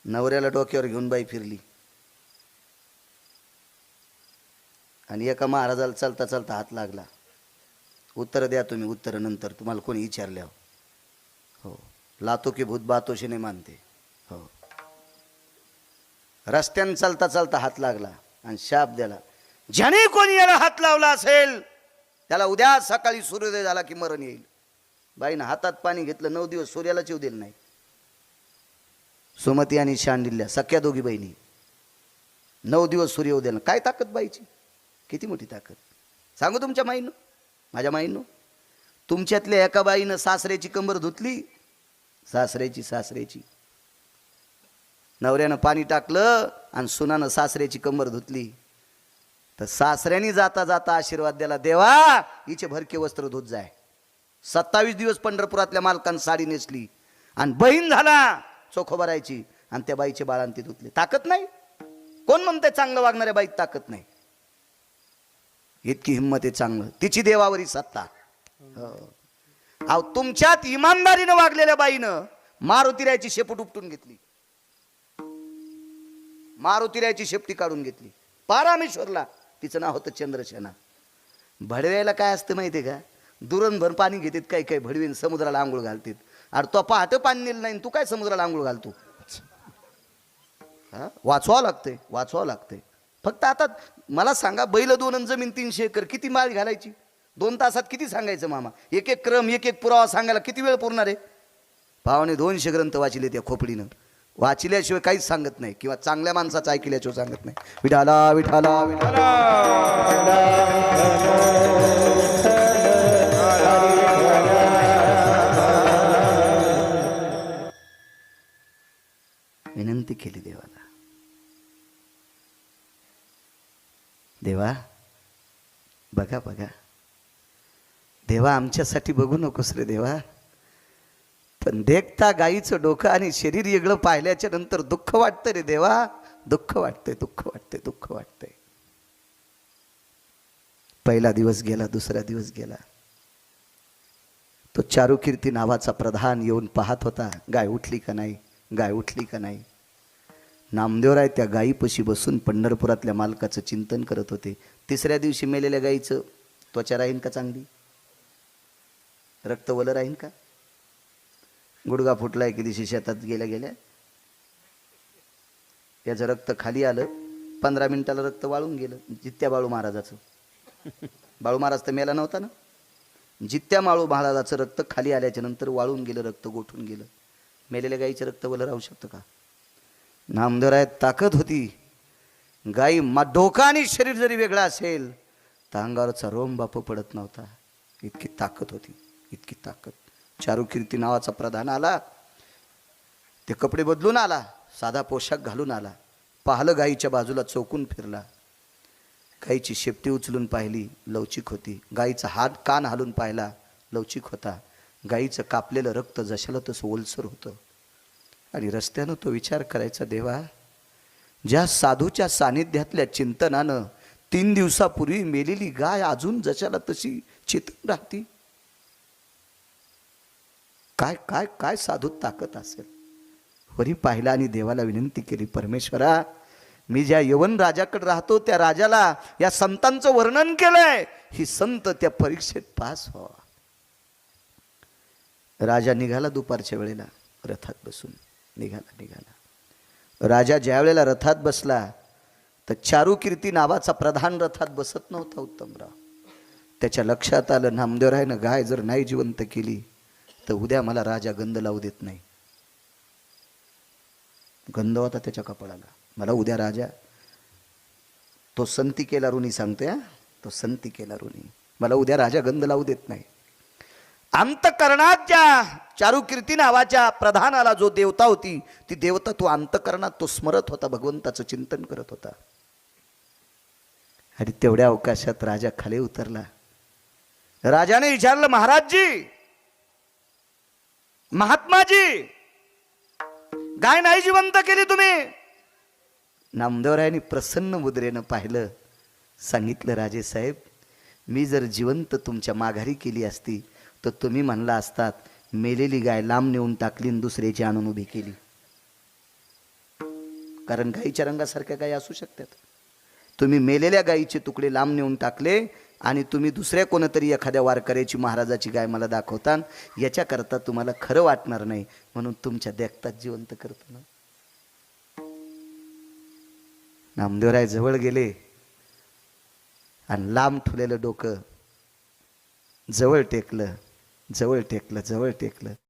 नवऱ्याला डोक्यावर घेऊन बाई फिरली आणि एका महाराजाला चालता चालता हात लागला. उत्तर द्या तुम्ही, उत्तर नंतर तुम्हाला कोणी विचारल्या. हो, लातो की भूत बातोशी नाही मानते. हो, रस्त्यानं चालता चालता हात लागला आणि शाप दिला, ज्याने कोणी याला हात लावला असेल त्याला उद्या सकाळी सूर्योदय झाला की मरण येईल. बाईनं हातात पाणी घेतलं, 9 दिवस सूर्याला चिव दिलं नाही. सुमती आणि शांडिल्य सख्या दोघी बहिणी, 9 दिवस सूर्य उद्याला. काय ताकद बाईची, किती मोठी ताकद. सांगू तुमच्या माईनं, माझ्या माईनं, तुमच्यातल्या एका बाईनं सासऱ्याची कंबर धुतली, सासऱ्याची नवऱ्यानं पाणी टाकलं आणि सुनानं सासऱ्याची कंबर धुतली. तर सासऱ्याने जाता जाता आशीर्वाद दिला, देवा हिचे भरके वस्त्र धुत जाय. 27 दिवस पंढरपुरातल्या मालकानं साडी नेसली आणि बहीण झाला चोखो भरायची आणि त्या बाईचे बाळांती धुतले. ताकद नाही. कोण म्हणते चांगलं वागणाऱ्या बाईत ताकद नाही? इतकी हिंमत आहे चांगलं, तिची देवावरी सत्ता. अहो, तुमच्यात इमानदारीनं वागलेल्या बाईनं मारुतीरायची शेपूट उपटून घेतली, मारुतीरायची शेपटी काढून घेतली. पारामेश्वरला तिचं नाव होतं चंद्रसेना. भडव्याला काय असतं माहितीये का, दुरणभर पाणी घेतात काही काही भडवीन, समुद्राला आंघोळ घालतात. अरे तो पहाटे पाणी नेलं नाही, तू काय समुद्राला आंघोळ घालतो? वाचवावं लागतंय. फक्त आता मला सांगा, बैल 2 आणि जमीन 300 एकर, किती माळ घालायची? 2 तासात किती सांगायचं मामा? एक एक क्रम, एक एक पुरावा सांगायला किती वेळ पुरणार आहे? भावाने 200 ग्रंथ वाचिले त्या खोपडीनं. वाचिल्याशिवाय काहीच सांगत नाही, किंवा चांगल्या माणसाचं ऐकल्याशिवाय सांगत नाही. विठाला विठाला विठाला विनंती केली देवाला, देवा बघा देवा, आमच्यासाठी बघू नकोस रे देवा, पण देखता गाईचं डोकं आणि शरीर वेगळं पाहिल्याच्या नंतर दुःख वाटतं रे देवा. दुःख वाटतंय. पहिला दिवस गेला, दुसरा दिवस गेला. तो चारुकीर्ती नावाचा प्रधान येऊन पाहत होता, गाय उठली का नाही. नामदेवराय त्या गायीपाशी बसून पंढरपुरातल्या मालकाचं चिंतन करत होते. 3ऱ्या दिवशी मेलेल्या गायीचं त्वचा राहीन का चांगली? रक्त वलं राहीन का? गुडगा फुटला एके दिवशी शेतात गेल्या याचं रक्त खाली आलं. 15 मिनिटाला रक्त वाळून गेलं. जित्या बाळू महाराजाचं, बाळू महाराज तर मेला नव्हता ना, जित्या बाळू महाराजाचं रक्त खाली आल्याच्या नंतर वाळून गेलं, रक्त गोठून गेलं. मेलेल्या गाईचं रक्त वलं राहू शकतं का? नामदेवरायात ताकद होती. गाई डोका आणि शरीर जरी वेगळं असेल तर अंगावरचा रोम बाप पडत नव्हता. इतकी ताकद होती. चारुकीर्ती नावाचा प्रधान आला, ते कपडे बदलून आला, साधा पोशाख घालून आला. पाहिलं, गाईच्या बाजूला चौकून फिरला. गाईची शेपटी उचलून पाहिली, लवचिक होती. गाईचा हात कान हालून पाहिला, लवचिक होता. गाईचं कापलेलं रक्त जशाला तसं ओलसर होतं. आणि रस्त्यानं तो विचार करायचा, देवा ज्या साधूच्या सानिध्यातल्या चिंतनानं 3 दिवसापूर्वी मेलेली गाय अजून जशाला तशी चेतन राहती, काय काय काय साधू ताकद असेल. वरी पाहिला आणि देवाला विनंती केली, परमेश्वरा, मी ज्या यवन राजाकडे राहतो त्या राजाला या संतांचं वर्णन केलंय, ही संत त्या परीक्षेत पास व्हावा. राजा निघाला दुपारच्या वेळेला रथात बसून. निघाला राजा ज्या वेळेला रथात बसला तर चारुकीर्ती नावाचा प्रधान रथात बसत नव्हता. उत्तमराव, त्याच्या लक्षात आलं, नामदेवरायनं गाय जर नाही जिवंत केली तर उद्या मला राजा गंध लावू देत नाही. गंध होता त्याच्या कपाळाला. मला उद्या राजा, तो संती केला ऋणी सांगतोय, तो संती केला ऋणी, मला उद्या राजा गंध लावू देत नाही. अंतकरणाच्या चारुकीर्ती नावाच्या प्रधानाला जो देवता होती, ती देवता तो अंतकरणात तो स्मरत होता, भगवंताचं चिंतन करत होता. आणि तेवढ्या अवकाशात राजा खाली उतरला. राजाने विचारलं, महाराजजी, महात्माजी, गाय नाही जिवंत केली तुम्ही? नामदेवरायांनी प्रसन्न मुद्रेनं पाहिलं. सांगितलं, राजे साहेब, मी जर जिवंत तुमच्या माघारी केली असती तर तुम्ही म्हणला असतात मेलेली गाय लांब नेऊन टाकली आणि दुसऱ्याची आणून उभी केली. कारण गायीच्या रंगासारख्या गायी असू शकतात. तुम्ही मेलेल्या गायीचे तुकडे लांब नेऊन टाकले आणि तुम्ही दुसऱ्या कोणतरी एखाद्या वारकऱ्याची महाराजाची गाय मला दाखवता, याच्याकरता तुम्हाला खरं वाटणार नाही म्हणून तुमच्या देखतात जिवंत करतो ना. नामदेवराय जवळ गेले आणि लांब ठेवलेलं डोकं जवळ टेकलं, जवळ टेकलं, जवळ टेकलं.